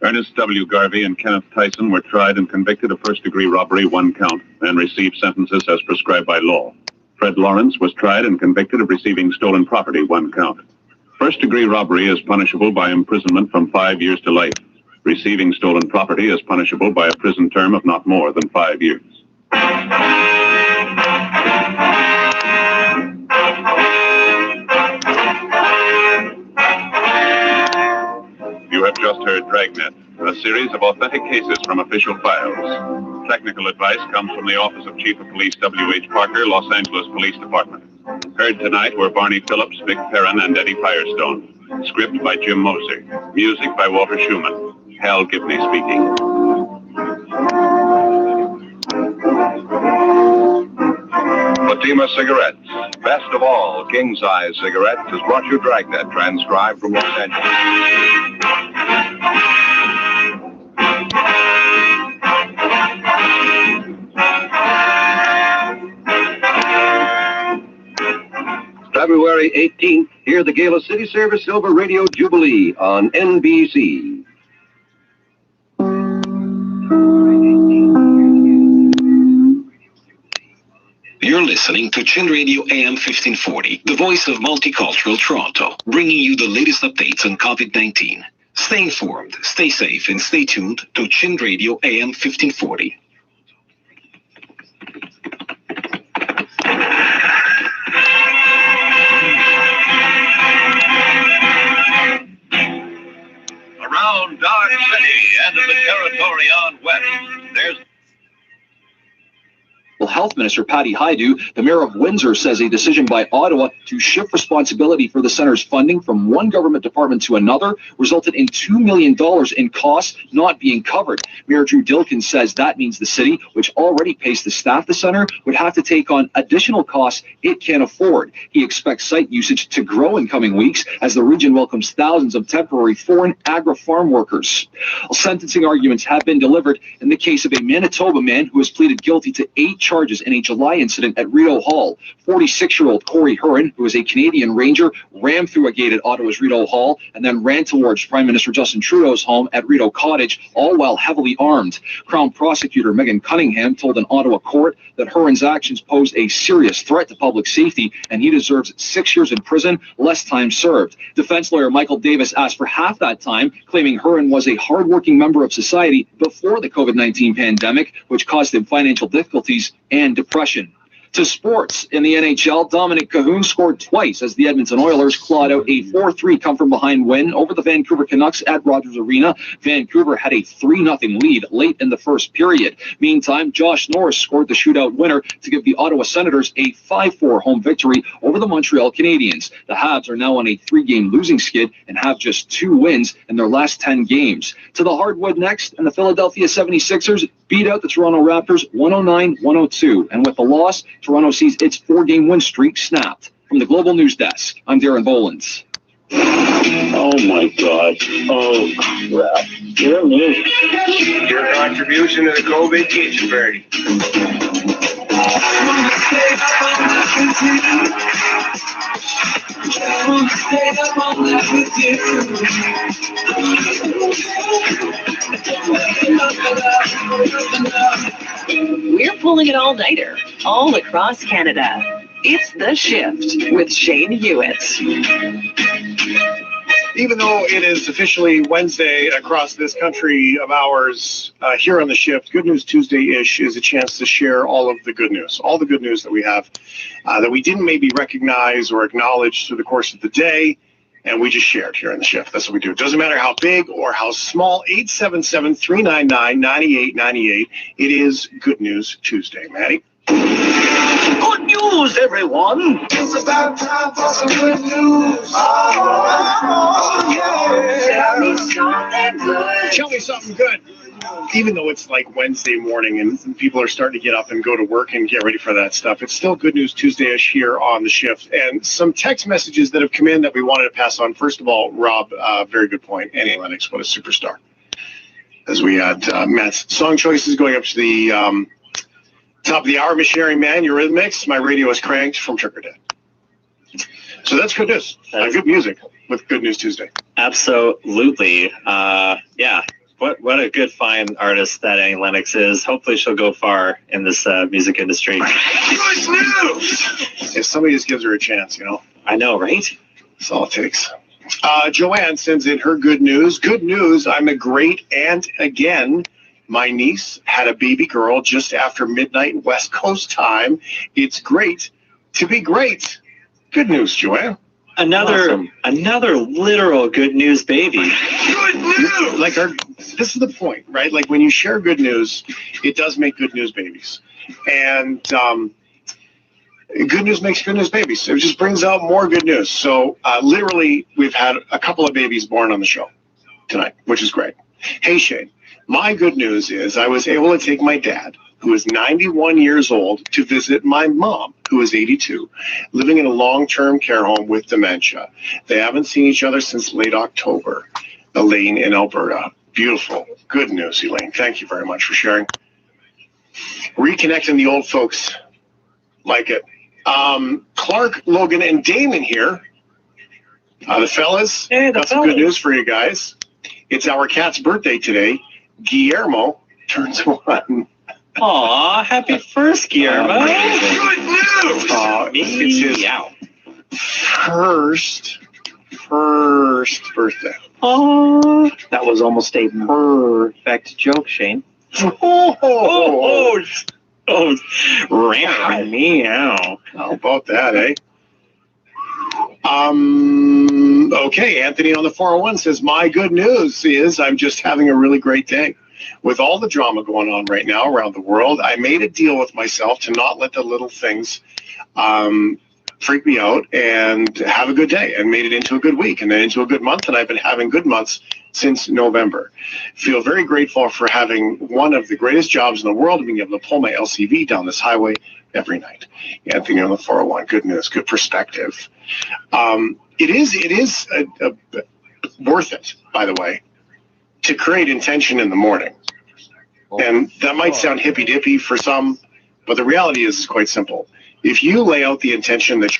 Ernest W. Garvey and Kenneth Tyson were tried and convicted of first-degree robbery, 1 count, and received sentences as prescribed by law. Fred Lawrence was tried and convicted of receiving stolen property, 1 count. First-degree robbery is punishable by imprisonment from 5 years to life. Receiving stolen property is punishable by a prison term of not more than 5 years. You have just heard Dragnet, a series of authentic cases from official files. Technical advice comes from the Office of Chief of Police W.H. Parker, Los Angeles Police Department. Heard tonight were Barney Phillips, Vic Perrin, and Eddie Firestone. Script by Jim Moser. Music by Walter Schumann. Hal Gibney speaking. Fatima Cigarettes, best of all king-size cigarettes, has brought you Dragnet, transcribed from Los Angeles. February 18th, hear the Gala City Service Silver Radio Jubilee on NBC. You're listening to Chin Radio AM 1540, the voice of multicultural Toronto, bringing you the latest updates on COVID-19. Stay informed, stay safe, and stay tuned to Chin Radio AM 1540. Around Dodge City and in the territory on west, there's Health Minister Patty Hajdu, the Mayor of Windsor, says a decision by Ottawa to shift responsibility for the centre's funding from one government department to another resulted in $2 million in costs not being covered. Mayor Drew Dilkin says that means the city, which already pays to staff the centre, would have to take on additional costs it can't afford. He expects site usage to grow in coming weeks as the region welcomes thousands of temporary foreign agri-farm workers. Sentencing arguments have been delivered in the case of a Manitoba man who has pleaded guilty to 8 charges in a July incident at Rideau Hall. 46-year-old Corey Huron, who is a Canadian Ranger, rammed through a gate at Ottawa's Rideau Hall and then ran towards Prime Minister Justin Trudeau's home at Rideau Cottage, all while heavily armed. Crown Prosecutor Megan Cunningham told an Ottawa court that Huron's actions posed a serious threat to public safety and he deserves 6 years in prison, less time served. Defense lawyer Michael Davis asked for half that time, claiming Huron was a hardworking member of society before the COVID-19 pandemic, which caused him financial difficulties and depression. To sports, in the NHL, Dominic Cahoon scored twice as the Edmonton Oilers clawed out a 4-3 come-from-behind win over the Vancouver Canucks at Rogers Arena. Vancouver had a 3-0 lead late in the first period. Meantime, Josh Norris scored the shootout winner to give the Ottawa Senators a 5-4 home victory over the Montreal Canadiens. The Habs are now on a 3-game losing skid and have just 2 wins in their last 10 games. To the hardwood next, and the Philadelphia 76ers beat out the Toronto Raptors 109-102. And with the loss, Toronto sees its 4-game win streak snapped. From the Global News Desk, I'm Darren Bolins. Oh my God. Oh crap. Your news. Your contribution to the COVID kitchen party. We're pulling an all-nighter all across Canada. It's The Shift with Shane Hewitt. Even though it is officially Wednesday across this country of ours, here on the shift, Good News Tuesday-ish is a chance to share all of the good news, all the good news that we have that we didn't maybe recognize or acknowledge through the course of the day, and we just shared here in the shift. That's what we do. It doesn't matter how big or how small. 877-399-9898. It is Good News Tuesday. Maddie? Good news, everyone! It's about time for some good news. Oh, yeah. Tell me something good. Tell me something good. Even though it's like Wednesday morning and people are starting to get up and go to work and get ready for that stuff, it's still Good News Tuesday-ish here on the shift. And some text messages that have come in that we wanted to pass on. First of all, Rob, very good point. Annie Lennox, what a superstar. As we had Matt's song choices going up to the top of the hour, Missionary Man, Eurythmics, My Radio is Cranked from Trick or Dead. So that's good news. Good music with Good News Tuesday. Absolutely. Yeah. What a good, fine artist that Annie Lennox is. Hopefully she'll go far in this music industry. Good news! If somebody just gives her a chance, you know. I know, right? That's all it takes. Joanne sends in her good news. Good news, I'm a great aunt again. My niece had a baby girl just after midnight West Coast time. It's great to be great. Good news, Joanne. Another literal good news baby. Good news! Like this is the point, right? Like when you share good news, it does make good news babies. And good news makes good news babies. It just brings out more good news. So literally, we've had a couple of babies born on the show tonight, which is great. Hey, Shane, my good news is I was able to take my dad, who is 91 years old, to visit my mom, who is 82, living in a long-term care home with dementia. They haven't seen each other since late October. Elaine in Alberta. Beautiful. Good news, Elaine. Thank you very much for sharing. Reconnecting the old folks. Like it. Clark, Logan, and Damon here. The fellas. Hey, got some good news for you guys. It's our cat's birthday today. Guillermo turns 1. Aw, happy first, Guillermo. Good news! It's his first birthday. Oh, that was almost a perfect joke, Shane. Oh, meow. How about that, eh? Okay, Anthony on the 401 says, my good news is I'm just having a really great day. With all the drama going on right now around the world, I made a deal with myself to not let the little things freak me out and have a good day, and made it into a good week and then into a good month. And I've been having good months since November. Feel very grateful for having one of the greatest jobs in the world, being able to pull my LCV down this highway every night. Anthony on the 401. Good news, good perspective. It is worth it, by the way, to create intention in the morning. And that might sound hippy-dippy for some, but the reality is quite simple. If you lay out the intention that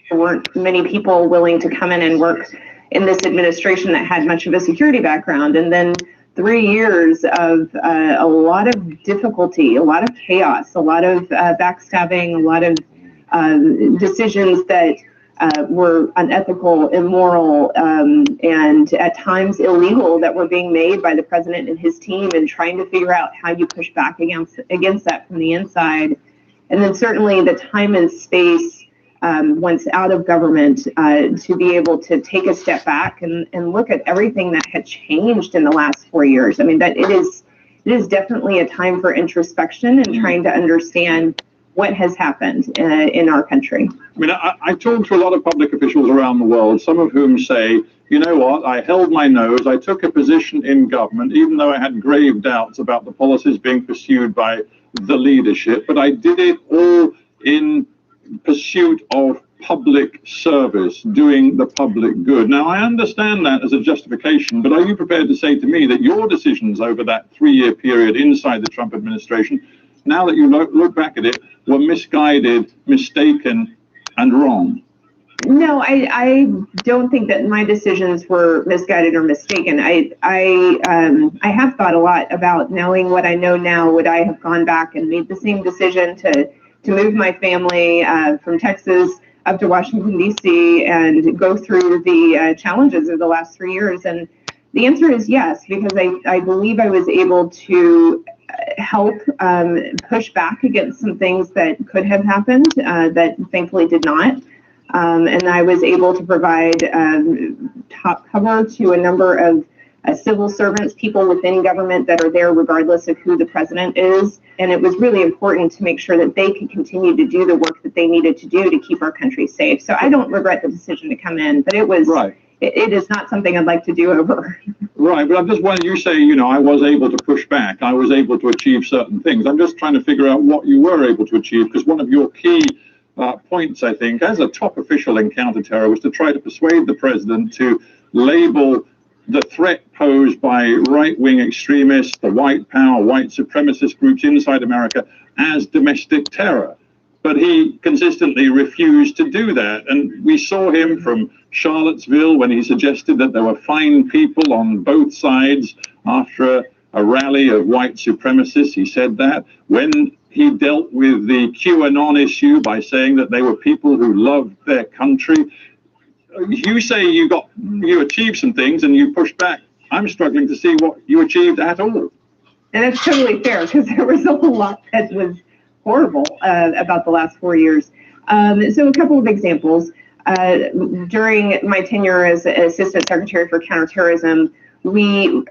there weren't many people willing to come in and work in this administration that had much of a security background, and then 3 years of a lot of difficulty, a lot of chaos, a lot of backstabbing, a lot of decisions that were unethical, immoral, and at times illegal that were being made by the president and his team, and trying to figure out how you push back against that from the inside. And then certainly the time and space once out of government to be able to take a step back and look at everything that had changed in the last 4 years. I mean, that it is definitely a time for introspection and trying to understand what has happened in our country. I mean, I talk to a lot of public officials around the world, some of whom say, you know what, I held my nose, I took a position in government, even though I had grave doubts about the policies being pursued by the leadership, but I did it all in pursuit of public service, doing the public good. Now, I understand that as a justification, but are you prepared to say to me that your decisions over that 3-year period inside the Trump administration, now that you look back at it, were misguided, mistaken, and wrong? No, I don't think that my decisions were misguided or mistaken. I have thought a lot about, knowing what I know now, would I have gone back and made the same decision to move my family from Texas up to Washington, D.C. and go through the challenges of the last 3 years? And the answer is yes, because I believe I was able to help push back against some things that could have happened that thankfully did not. And I was able to provide top cover to a number of civil servants, people within government that are there regardless of who the president is. And it was really important to make sure that they could continue to do the work that they needed to do to keep our country safe. So I don't regret the decision to come in, but it was, it is not something I'd like to do over. Right, but I'm just wondering, you say, you know, I was able to push back, I was able to achieve certain things. I'm just trying to figure out what you were able to achieve, because one of your key points, I think, as a top official in counterterror was to try to persuade the president to label the threat posed by right-wing extremists, the white power, white supremacist groups inside America as domestic terror. But he consistently refused to do that. And we saw him from Charlottesville when he suggested that there were fine people on both sides after a rally of white supremacists. He said that. When he dealt with the QAnon issue by saying that they were people who loved their country. You say you achieved some things and you pushed back. I'm struggling to see what you achieved at all. And that's totally fair, because there was a lot that was horrible about the last 4 years. So a couple of examples. During my tenure as Assistant Secretary for Counterterrorism, we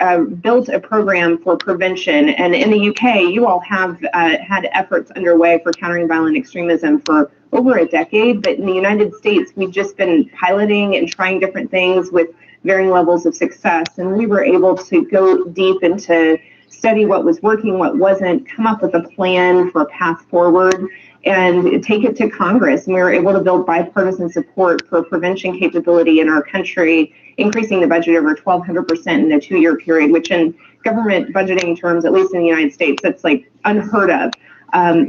built a program for prevention. And in the UK, you all have had efforts underway for countering violent extremism for over a decade. But in the United States, we've just been piloting and trying different things with varying levels of success. And we were able to go deep into study what was working, what wasn't, come up with a plan for a path forward, and take it to Congress. And we were able to build bipartisan support for prevention capability in our country, increasing the budget over 1,200% in a 2-year period, which in government budgeting terms, at least in the United States, that's like unheard of.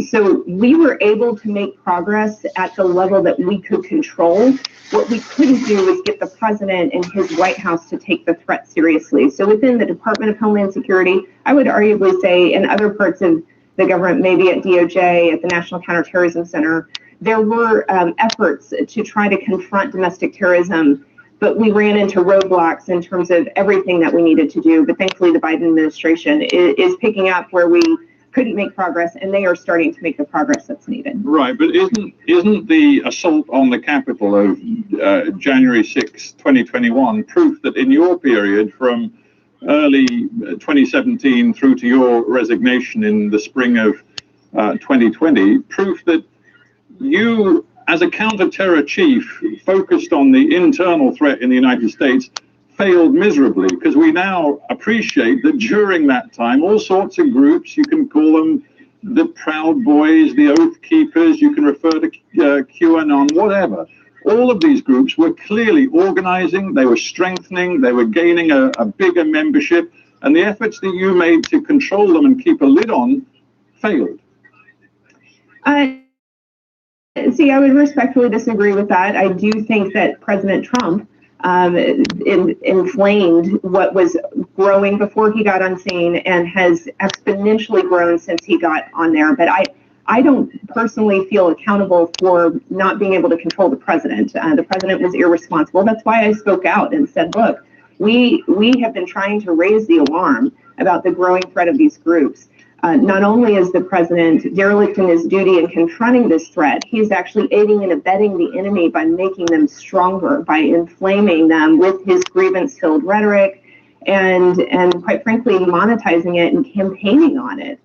So we were able to make progress at the level that we could control. What we couldn't do was get the president and his White House to take the threat seriously. So within the Department of Homeland Security, I would arguably say in other parts of the government, maybe at DOJ, at the National Counterterrorism Center, there were efforts to try to confront domestic terrorism, but we ran into roadblocks in terms of everything that we needed to do. But thankfully, the Biden administration is picking up where we couldn't make progress, and they are starting to make the progress that's needed. Right, but isn't the assault on the Capitol of January 6, 2021 proof that in your period from early 2017 through to your resignation in the spring of 2020, proof that you, as a counter-terror chief, focused on the internal threat in the United States, failed miserably? Because we now appreciate that during that time, all sorts of groups, you can call them the Proud Boys, the Oath Keepers, you can refer to QAnon, whatever. All of these groups were clearly organizing, they were strengthening, they were gaining a bigger membership, and the efforts that you made to control them and keep a lid on failed. See, I would respectfully disagree with that. I do think that President Trump inflamed what was growing before he got on scene and has exponentially grown since he got on there. But I don't personally feel accountable for not being able to control the president. The president was irresponsible. That's why I spoke out and said, look, we have been trying to raise the alarm about the growing threat of these groups. Not only is the president derelict in his duty in confronting this threat, he's actually aiding and abetting the enemy by making them stronger, by inflaming them with his grievance-filled rhetoric and quite frankly, monetizing it and campaigning on it.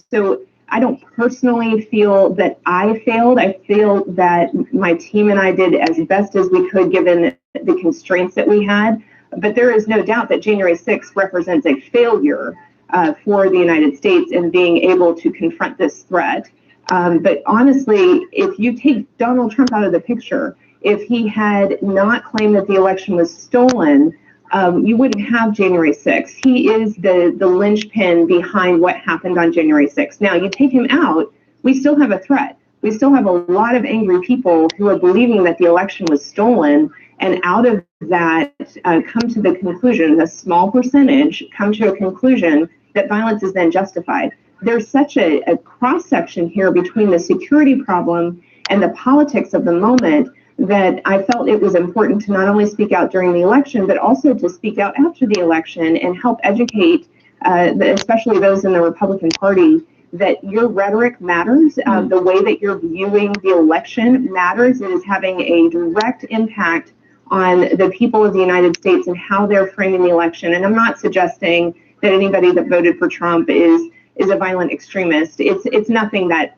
So I don't personally feel that I failed. I feel that my team and I did as best as we could given the constraints that we had. But there is no doubt that January 6th represents a failure for the United States in being able to confront this threat. But honestly, if you take Donald Trump out of the picture, if he had not claimed that the election was stolen, you wouldn't have January 6th. He is the linchpin behind what happened on January 6th. Now, you take him out, we still have a threat. We still have a lot of angry people who are believing that the election was stolen, and out of that come to the conclusion, a small percentage come to a conclusion that violence is then justified. There's such a cross-section here between the security problem and the politics of the moment, that I felt it was important to not only speak out during the election, but also to speak out after the election and help educate, especially those in the Republican Party, that your rhetoric matters. The way that you're viewing the election matters. It is having a direct impact on the people of the United States and how they're framing the election. And I'm not suggesting that anybody that voted for Trump is a violent extremist. It's nothing that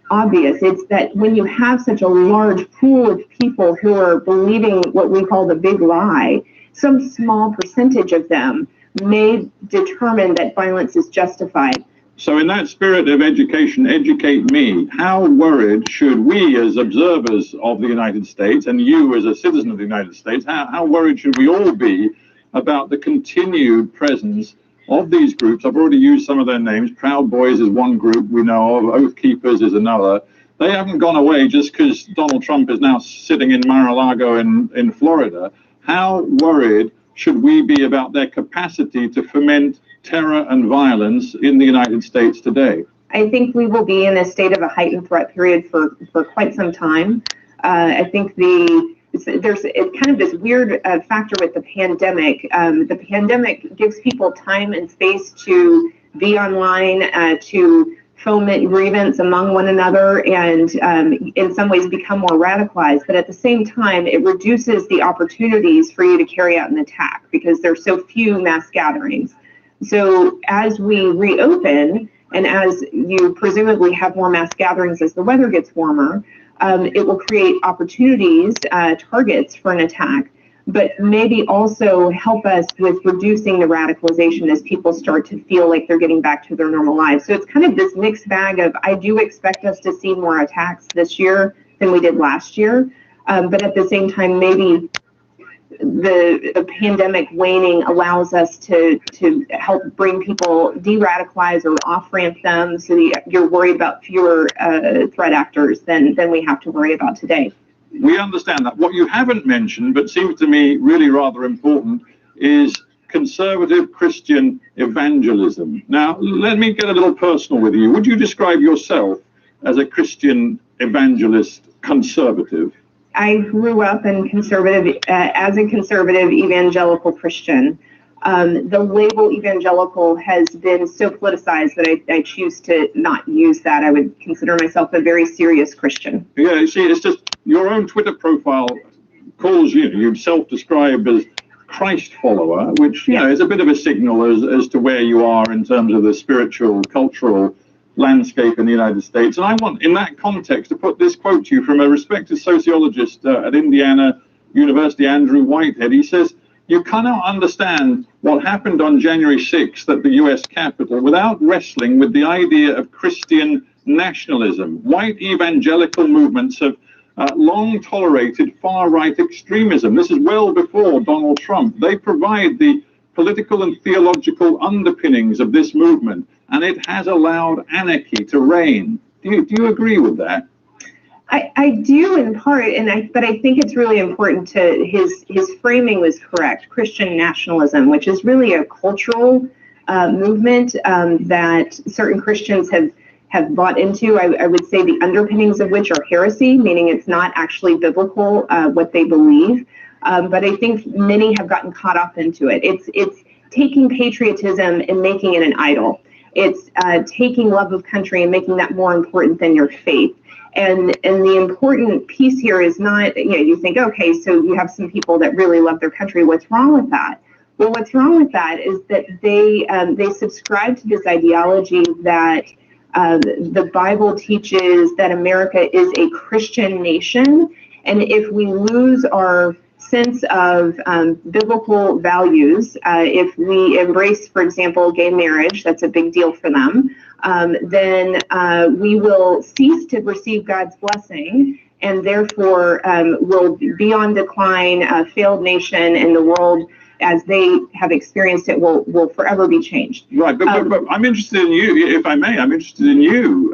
obvious. It's that when you have such a large pool of people who are believing what we call the big lie, some small percentage of them may determine that violence is justified. So in that spirit of education, educate me, how worried should we as observers of the United States, and you as a citizen of the United States, how worried should we all be about the continued presence of these groups? I've already used some of their names. Proud Boys is one group we know of. Oath Keepers is another. They haven't gone away just because Donald Trump is now sitting in Mar-a-Lago in Florida. How worried should we be about their capacity to foment terror and violence in the United States today? I think we will be in a state of a heightened threat period for quite some time. I think there's kind of this weird factor with the pandemic. The pandemic gives people time and space to be online, to foment grievance among one another, and in some ways become more radicalized. But at the same time, it reduces the opportunities for you to carry out an attack because there's so few mass gatherings. So as we reopen, and as you presumably have more mass gatherings as the weather gets warmer, it will create opportunities, targets for an attack, but maybe also help us with reducing the radicalization as people start to feel like they're getting back to their normal lives. So it's kind of this mixed bag of, I do expect us to see more attacks this year than we did last year, but at the same time, maybe the pandemic waning allows us to help bring people, de-radicalize or off-ramp them, so that you're worried about fewer threat actors than we have to worry about today. We understand that. What you haven't mentioned, but seems to me really rather important, is conservative Christian evangelism. Now, let me get a little personal with you. Would you describe yourself as a Christian evangelist conservative? I grew up in as a conservative evangelical Christian. The label evangelical has been so politicized that I choose to not use that. I would consider myself a very serious Christian. Yeah, you see, it's just your own Twitter profile calls you self-described as Christ follower, which you know is a bit of a signal as to where you are in terms of the spiritual, cultural landscape in the United States. And I want, in that context, to put this quote to you from a respected sociologist at Indiana University, Andrew Whitehead. He says, "You cannot understand what happened on January 6th at the US Capitol without wrestling with the idea of Christian nationalism. White evangelical movements have long tolerated far-right extremism." This is well before Donald Trump. They provide the political and theological underpinnings of this movement, and it has allowed anarchy to reign. Do you agree with that? I do in part, but I think it's really important to his framing was correct. Christian nationalism, which is really a cultural movement that certain Christians have bought into. I would say the underpinnings of which are heresy, meaning it's not actually biblical what they believe. But I think many have gotten caught up into it. It's taking patriotism and making it an idol. It's taking love of country and making that more important than your faith. And the important piece here is not, you think, okay, so you have some people that really love their country. What's wrong with that? Well, what's wrong with that is that they subscribe to this ideology that the Bible teaches that America is a Christian nation. And if we lose our sense of biblical values, if we embrace, for example, gay marriage, that's a big deal for them, then we will cease to receive God's blessing, and therefore will be on decline, a failed nation, and the world as they have experienced it will forever be changed. Right, but I'm interested in you, if I may, I'm interested in you,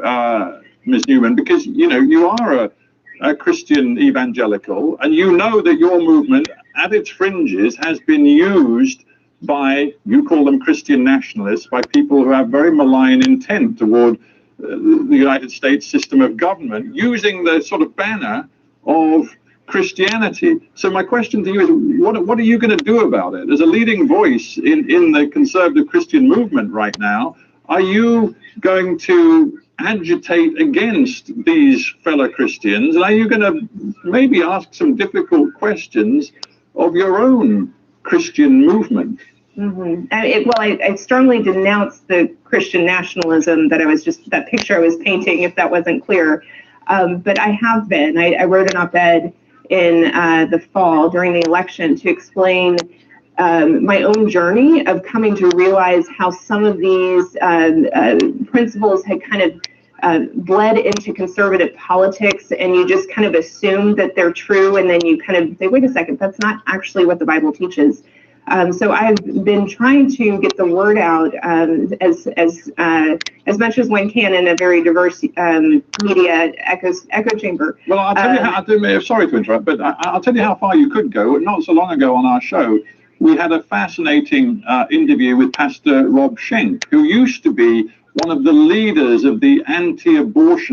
Ms. Newman, because, you are a Christian evangelical, and you know that your movement at its fringes has been used by, you call them Christian nationalists, by people who have very malign intent toward the United States system of government using the sort of banner of Christianity. So my question to you is, what are you going to do about it? As a leading voice in the conservative Christian movement right now, are you going to agitate against these fellow Christians? And are you going to maybe ask some difficult questions of your own Christian movement? Mm-hmm. I strongly denounce the Christian nationalism that picture I was painting, if that wasn't clear. But I have been. I wrote an op-ed in the fall during the election to explain my own journey of coming to realize how some of these principles had kind of bled into conservative politics, and you just kind of assume that they're true, and then you kind of say, wait a second, that's not actually what the Bible teaches. So I've been trying to get the word out as much as one can in a very diverse media echo chamber. Well, I'll tell you sorry to interrupt, but I'll tell you how far you could go. Not so long ago on our show, we had a fascinating interview with Pastor Rob Schenck, who used to be one of the leaders of the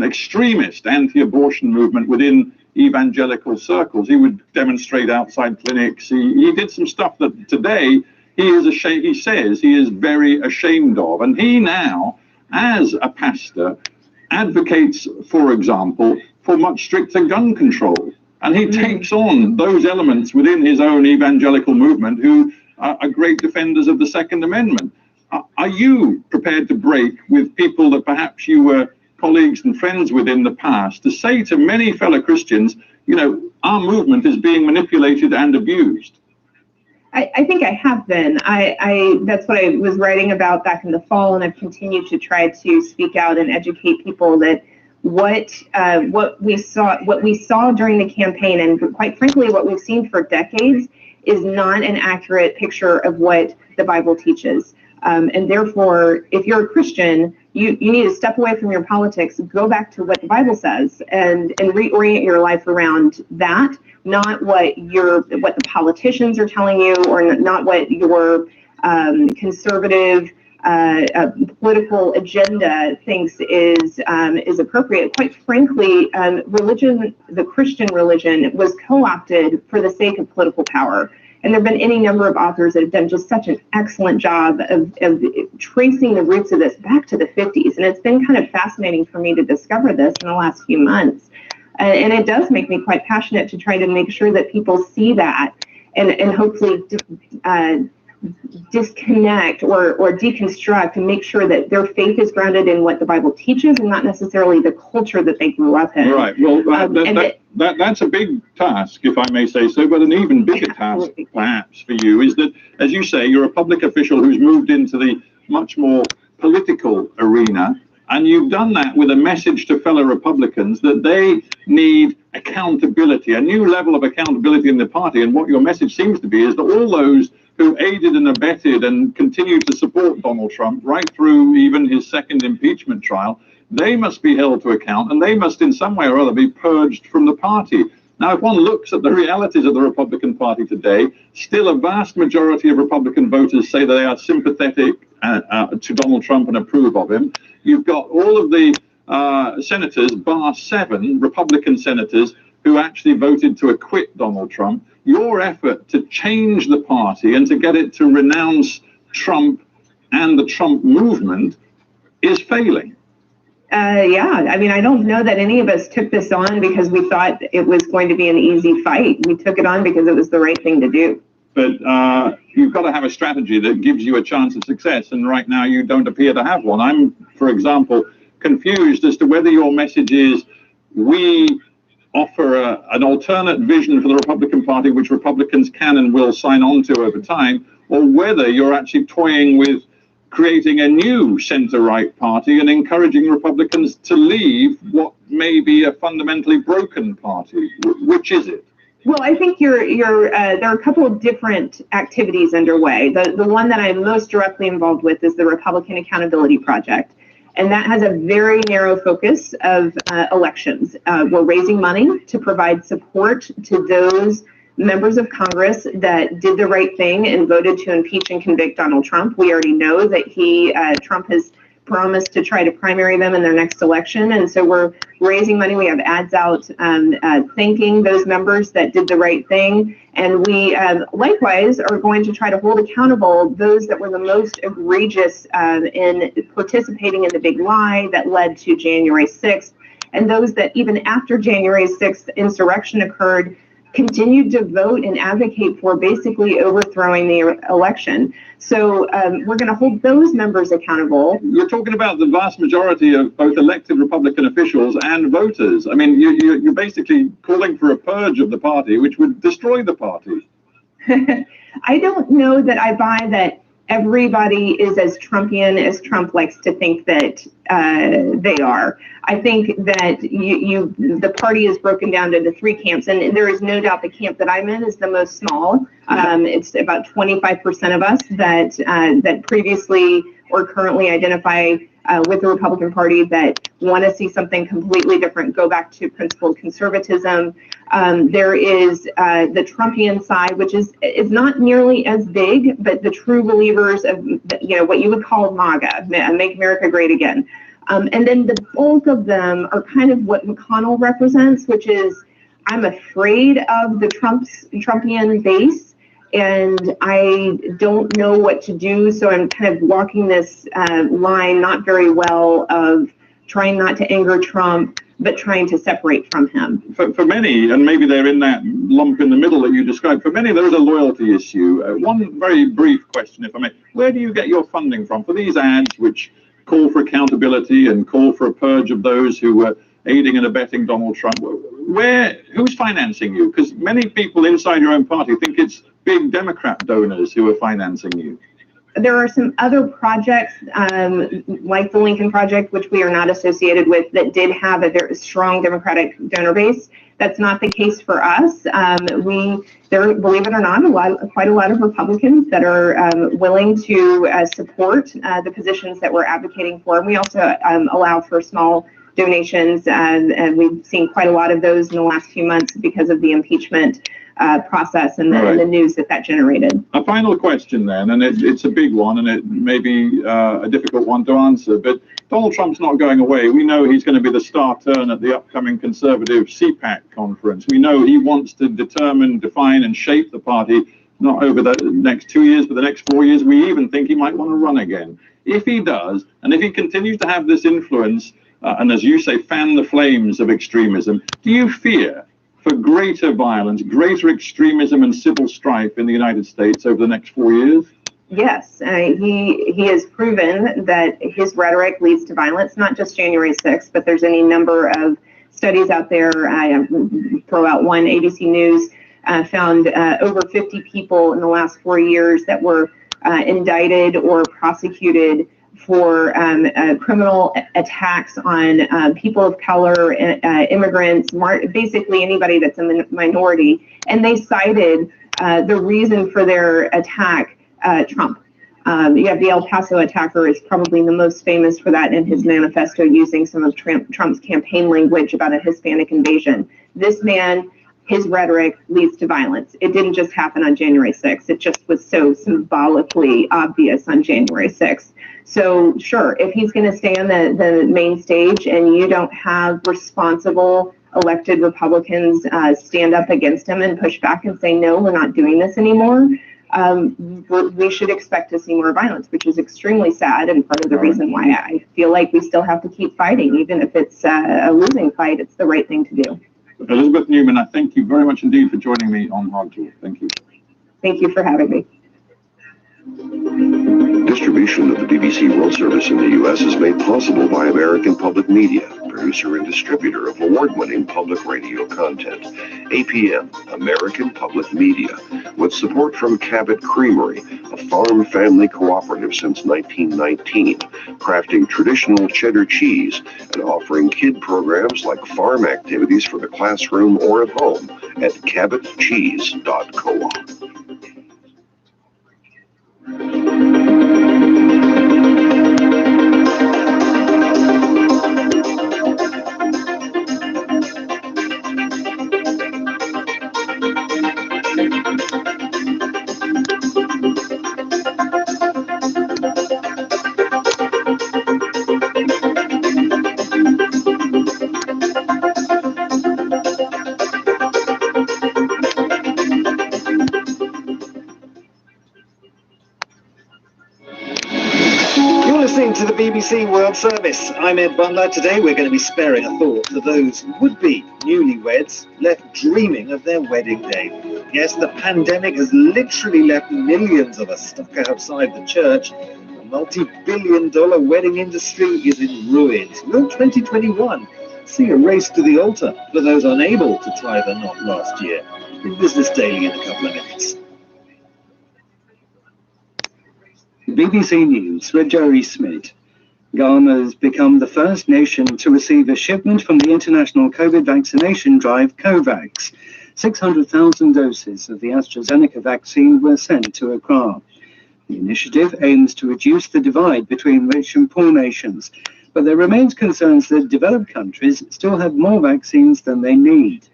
extremist anti-abortion movement within evangelical circles. He would demonstrate outside clinics. He did some stuff that today he says he is very ashamed of. And he now, as a pastor, advocates, for example, for much stricter gun control. And he takes on those elements within his own evangelical movement who are great defenders of the Second Amendment. Are you prepared to break with people that perhaps you were colleagues and friends with in the past to say to many fellow Christians, our movement is being manipulated and abused? I think I have been. That's what I was writing about back in the fall, and I've continued to try to speak out and educate people that what we saw during the campaign, and quite frankly, what we've seen for decades, is not an accurate picture of what the Bible teaches. And therefore, if you're a Christian, you need to step away from your politics, go back to what the Bible says, and reorient your life around that, not what the politicians are telling you, or not what your conservative political agenda thinks is appropriate. Quite frankly, religion, the Christian religion, was co-opted for the sake of political power. And there have been any number of authors that have done just such an excellent job of tracing the roots of this back to the 50s. And it's been kind of fascinating for me to discover this in the last few months. And it does make me quite passionate to try to make sure that people see that and hopefully disconnect or deconstruct and make sure that their faith is grounded in what the Bible teaches and not necessarily the culture that they grew up in. Right. Well, that's a big task, if I may say so, but an even bigger task, perhaps, for you is that, as you say, you're a public official who's moved into the much more political arena, and you've done that with a message to fellow Republicans that they need accountability, a new level of accountability in the party. And what your message seems to be is that all those who aided and abetted and continue to support Donald Trump right through even his second impeachment trial, they must be held to account, and they must in some way or other be purged from the party. Now, if one looks at the realities of the Republican Party today, still a vast majority of Republican voters say that they are sympathetic to Donald Trump and approve of him. You've got all of the senators, bar 7 Republican senators, who actually voted to acquit Donald Trump. Your effort to change the party and to get it to renounce Trump and the Trump movement is failing. Yeah, I mean, I don't know that any of us took this on because we thought it was going to be an easy fight. We took it on because it was the right thing to do. But you've got to have a strategy that gives you a chance of success, and right now you don't appear to have one. I'm, for example, confused as to whether your message is we offer an alternate vision for the Republican Party which Republicans can and will sign on to over time, or whether you're actually toying with creating a new center-right party and encouraging Republicans to leave what may be a fundamentally broken party. Which is it? Well, I think there are a couple of different activities underway. The one that I'm most directly involved with is the Republican Accountability Project. And that has a very narrow focus of elections. We're raising money to provide support to those members of Congress that did the right thing and voted to impeach and convict Donald Trump. We already know that Trump has promised to try to primary them in their next election. And so we're raising money. We have ads out thanking those members that did the right thing. And we likewise are going to try to hold accountable those that were the most egregious in participating in the big lie that led to January 6th. And those that even after January 6th insurrection occurred, continued to vote and advocate for basically overthrowing the election. So we're going to hold those members accountable. You're talking about the vast majority of both elected Republican officials and voters. I mean, you're basically calling for a purge of the party, which would destroy the party. I don't know that I buy that everybody is as Trumpian as Trump likes to think that they are. I think that the party is broken down into three camps, and there is no doubt the camp that I'm in is the most small. It's about 25% of us that previously or currently identify with the Republican Party that want to see something completely different, go back to principled conservatism. There is the Trumpian side, which is not nearly as big, but the true believers of what you would call MAGA, Make America Great Again. And then the bulk of them are kind of what McConnell represents, which is I'm afraid of the Trumpian base, and I don't know what to do. So I'm kind of walking this line not very well of trying not to anger Trump, but trying to separate from him. For many, and maybe they're in that lump in the middle that you described, for many there is a loyalty issue. One very brief question, if I may. Where do you get your funding from for these ads which call for accountability and call for a purge of those who were aiding and abetting Donald Trump? Who's financing you? Because many people inside your own party think it's big Democrat donors who are financing you. There are some other projects like the Lincoln Project, which we are not associated with, that did have a very strong Democratic donor base. That's not the case for us. There, believe it or not, quite a lot of Republicans that are willing to support the positions that we're advocating for. And we also allow for small donations, and we've seen quite a lot of those in the last few months because of the impeachment process and the news that generated. A final question then, and it's a big one, and it may be a difficult one to answer, but Donald Trump's not going away. We know he's going to be the star turn at the upcoming conservative CPAC conference. We know he wants to determine, define, and shape the party, not over the next 2 years, but the next 4 years. We even think he might want to run again. If he does, and if he continues to have this influence, and as you say, fan the flames of extremism, do you fear for greater violence, greater extremism and civil strife in the United States over the next 4 years? Yes, he has proven that his rhetoric leads to violence, not just January 6th, but there's any number of studies out there. I throw out one. ABC News found over 50 people in the last 4 years that were indicted or prosecuted for criminal attacks on people of color, immigrants, basically anybody that's a minority. And they cited the reason for their attack, Trump. You have the El Paso attacker is probably the most famous for that in his manifesto, using some of Trump's campaign language about a Hispanic invasion. This man, his rhetoric leads to violence. It didn't just happen on January 6th. It just was so symbolically obvious on January 6th. So sure, if he's going to stay on the main stage and you don't have responsible elected Republicans stand up against him and push back and say, no, we're not doing this anymore, we should expect to see more violence, which is extremely sad, and part of the reason why I feel like we still have to keep fighting. Even if it's a losing fight, it's the right thing to do. Elizabeth Newman, I thank you very much indeed for joining me on Hard Talk. Thank you. Thank you for having me. Distribution of the BBC World Service in the U.S. is made possible by American Public Media, producer and distributor of award-winning public radio content. APM, American Public Media, with support from Cabot Creamery, a farm family cooperative since 1919, crafting traditional cheddar cheese and offering kid programs like farm activities for the classroom or at home at cabotcheese.coop. to the BBC World Service. I'm Ed Butler. Today we're going to be sparing a thought for those would-be newlyweds left dreaming of their wedding day. Yes, the pandemic has literally left millions of us stuck outside the church. The multi-billion-dollar wedding industry is in ruins. Will 2021 see a race to the altar for those unable to tie the knot last year? In Business Daily in a couple of minutes. BBC News with Jerry Smith. Ghana has become the first nation to receive a shipment from the international COVID vaccination drive COVAX. 600,000 doses of the AstraZeneca vaccine were sent to Accra. The initiative aims to reduce the divide between rich and poor nations, but there remains concerns that developed countries still have more vaccines than they need.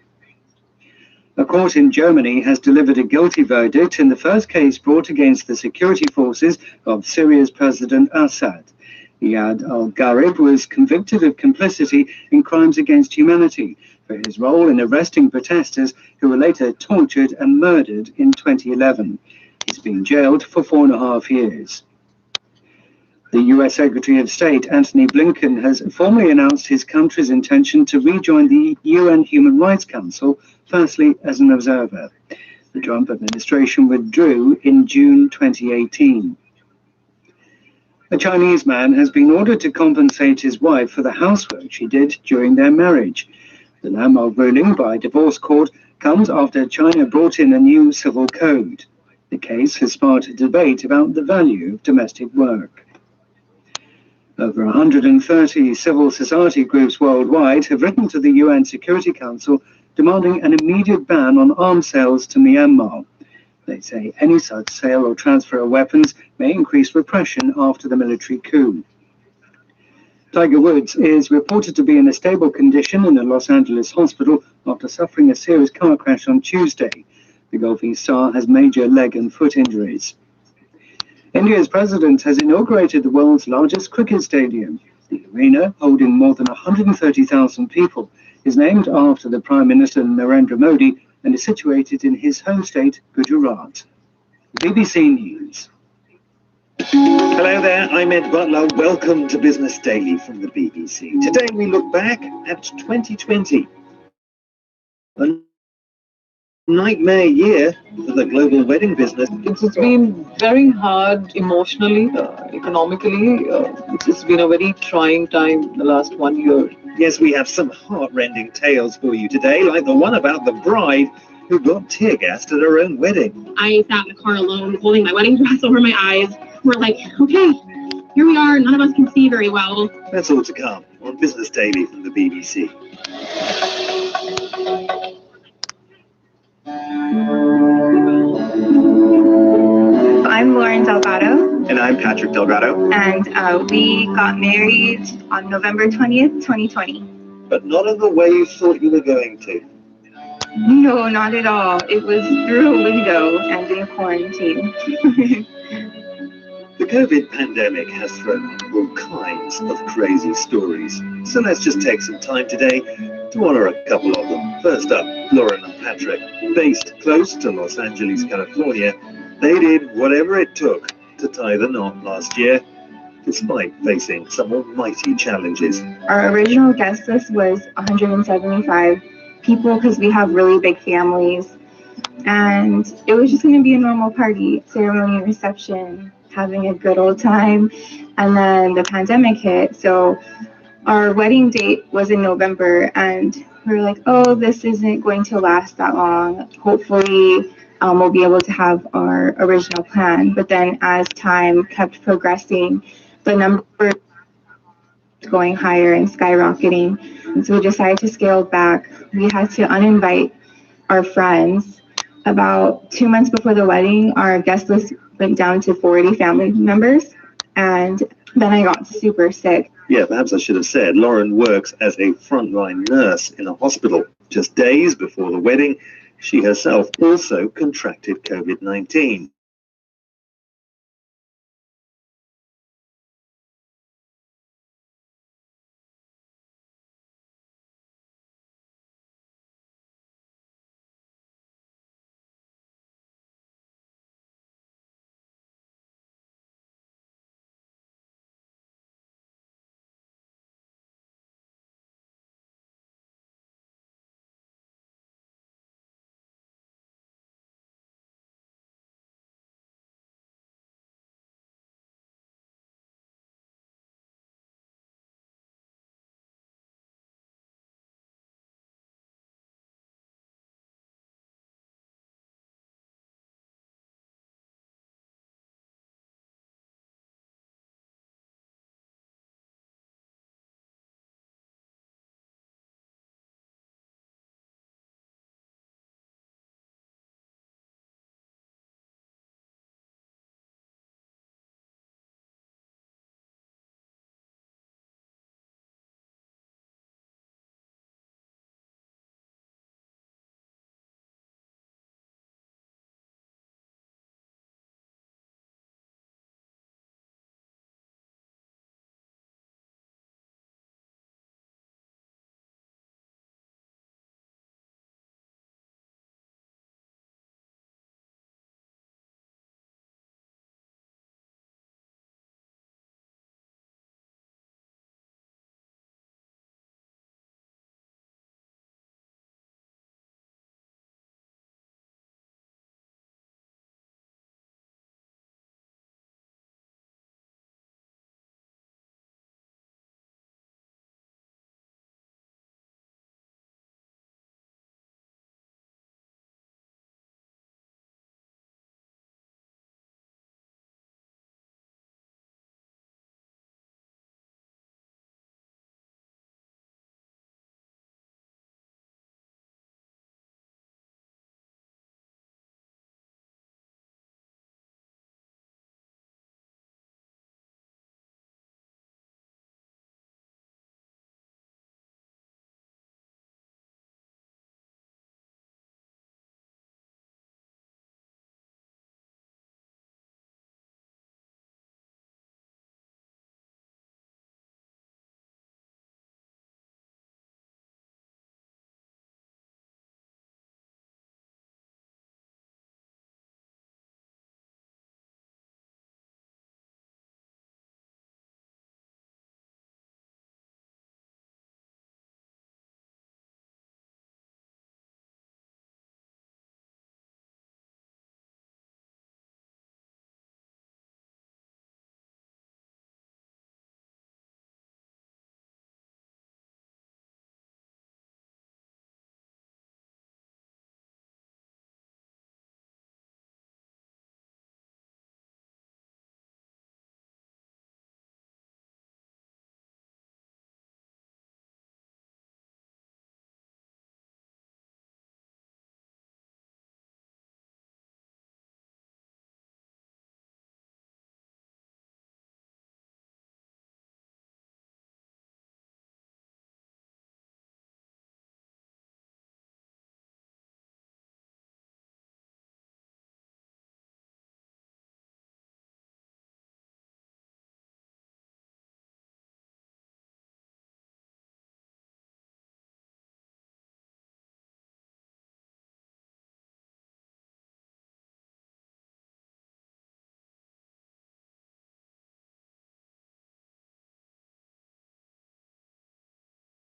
A court in Germany has delivered a guilty verdict in the first case brought against the security forces of Syria's President Assad. Iyad al-Gharib was convicted of complicity in crimes against humanity for his role in arresting protesters who were later tortured and murdered in 2011. He's been jailed for 4.5 years. The US Secretary of State, Antony Blinken, has formally announced his country's intention to rejoin the UN Human Rights Council, firstly as an observer. The Trump administration withdrew in June 2018. A Chinese man has been ordered to compensate his wife for the housework she did during their marriage. The landmark ruling by a divorce court comes after China brought in a new civil code. The case has sparked a debate about the value of domestic work. Over 130 civil society groups worldwide have written to the UN Security Council demanding an immediate ban on arms sales to Myanmar. They say any such sale or transfer of weapons may increase repression after the military coup. Tiger Woods is reported to be in a stable condition in a Los Angeles hospital after suffering a serious car crash on Tuesday. The golfing star has major leg and foot injuries. India's president has inaugurated the world's largest cricket stadium. The arena, holding more than 130,000 people, is named after the Prime Minister Narendra Modi and is situated in his home state, Gujarat. BBC News. Hello there, I'm Ed Butler. Welcome to Business Daily from the BBC. Today we look back at 2020. A nightmare year for the global wedding business. It's been very hard emotionally, economically. It's been a very trying time the last 1 year. Yes, we have some heart-rending tales for you today, like the one about the bride who got tear-gassed at her own wedding. I sat in the car alone, holding my wedding dress over my eyes. We're like, okay, here we are. None of us can see very well. That's all to come on Business Daily from the BBC. I'm Lauren Delgado. And I'm Patrick Delgado. And we got married on November 20th, 2020. But not in the way you thought you were going to. No, not at all. It was through a window and in quarantine. The COVID pandemic has thrown up all kinds of crazy stories. So let's just take some time today to honor a couple of them. First up, Lauren and Patrick. Based close to Los Angeles, California, they did whatever it took to tie the knot last year, despite facing some almighty challenges. Our original guest list was 175 people because we have really big families. And it was just going to be a normal party, ceremony, reception, having a good old time. And then the pandemic hit. So our wedding date was in November, and we were like, oh, this isn't going to last that long. Hopefully we'll be able to have our original plan. But then as time kept progressing, the number was going higher and skyrocketing. And so we decided to scale back. We had to uninvite our friends. About 2 months before the wedding, our guest list went down to 40 family members. And then I got super sick. Yeah, perhaps I should have said, Lauren works as a frontline nurse in a hospital. Just days before the wedding, she herself also contracted COVID-19.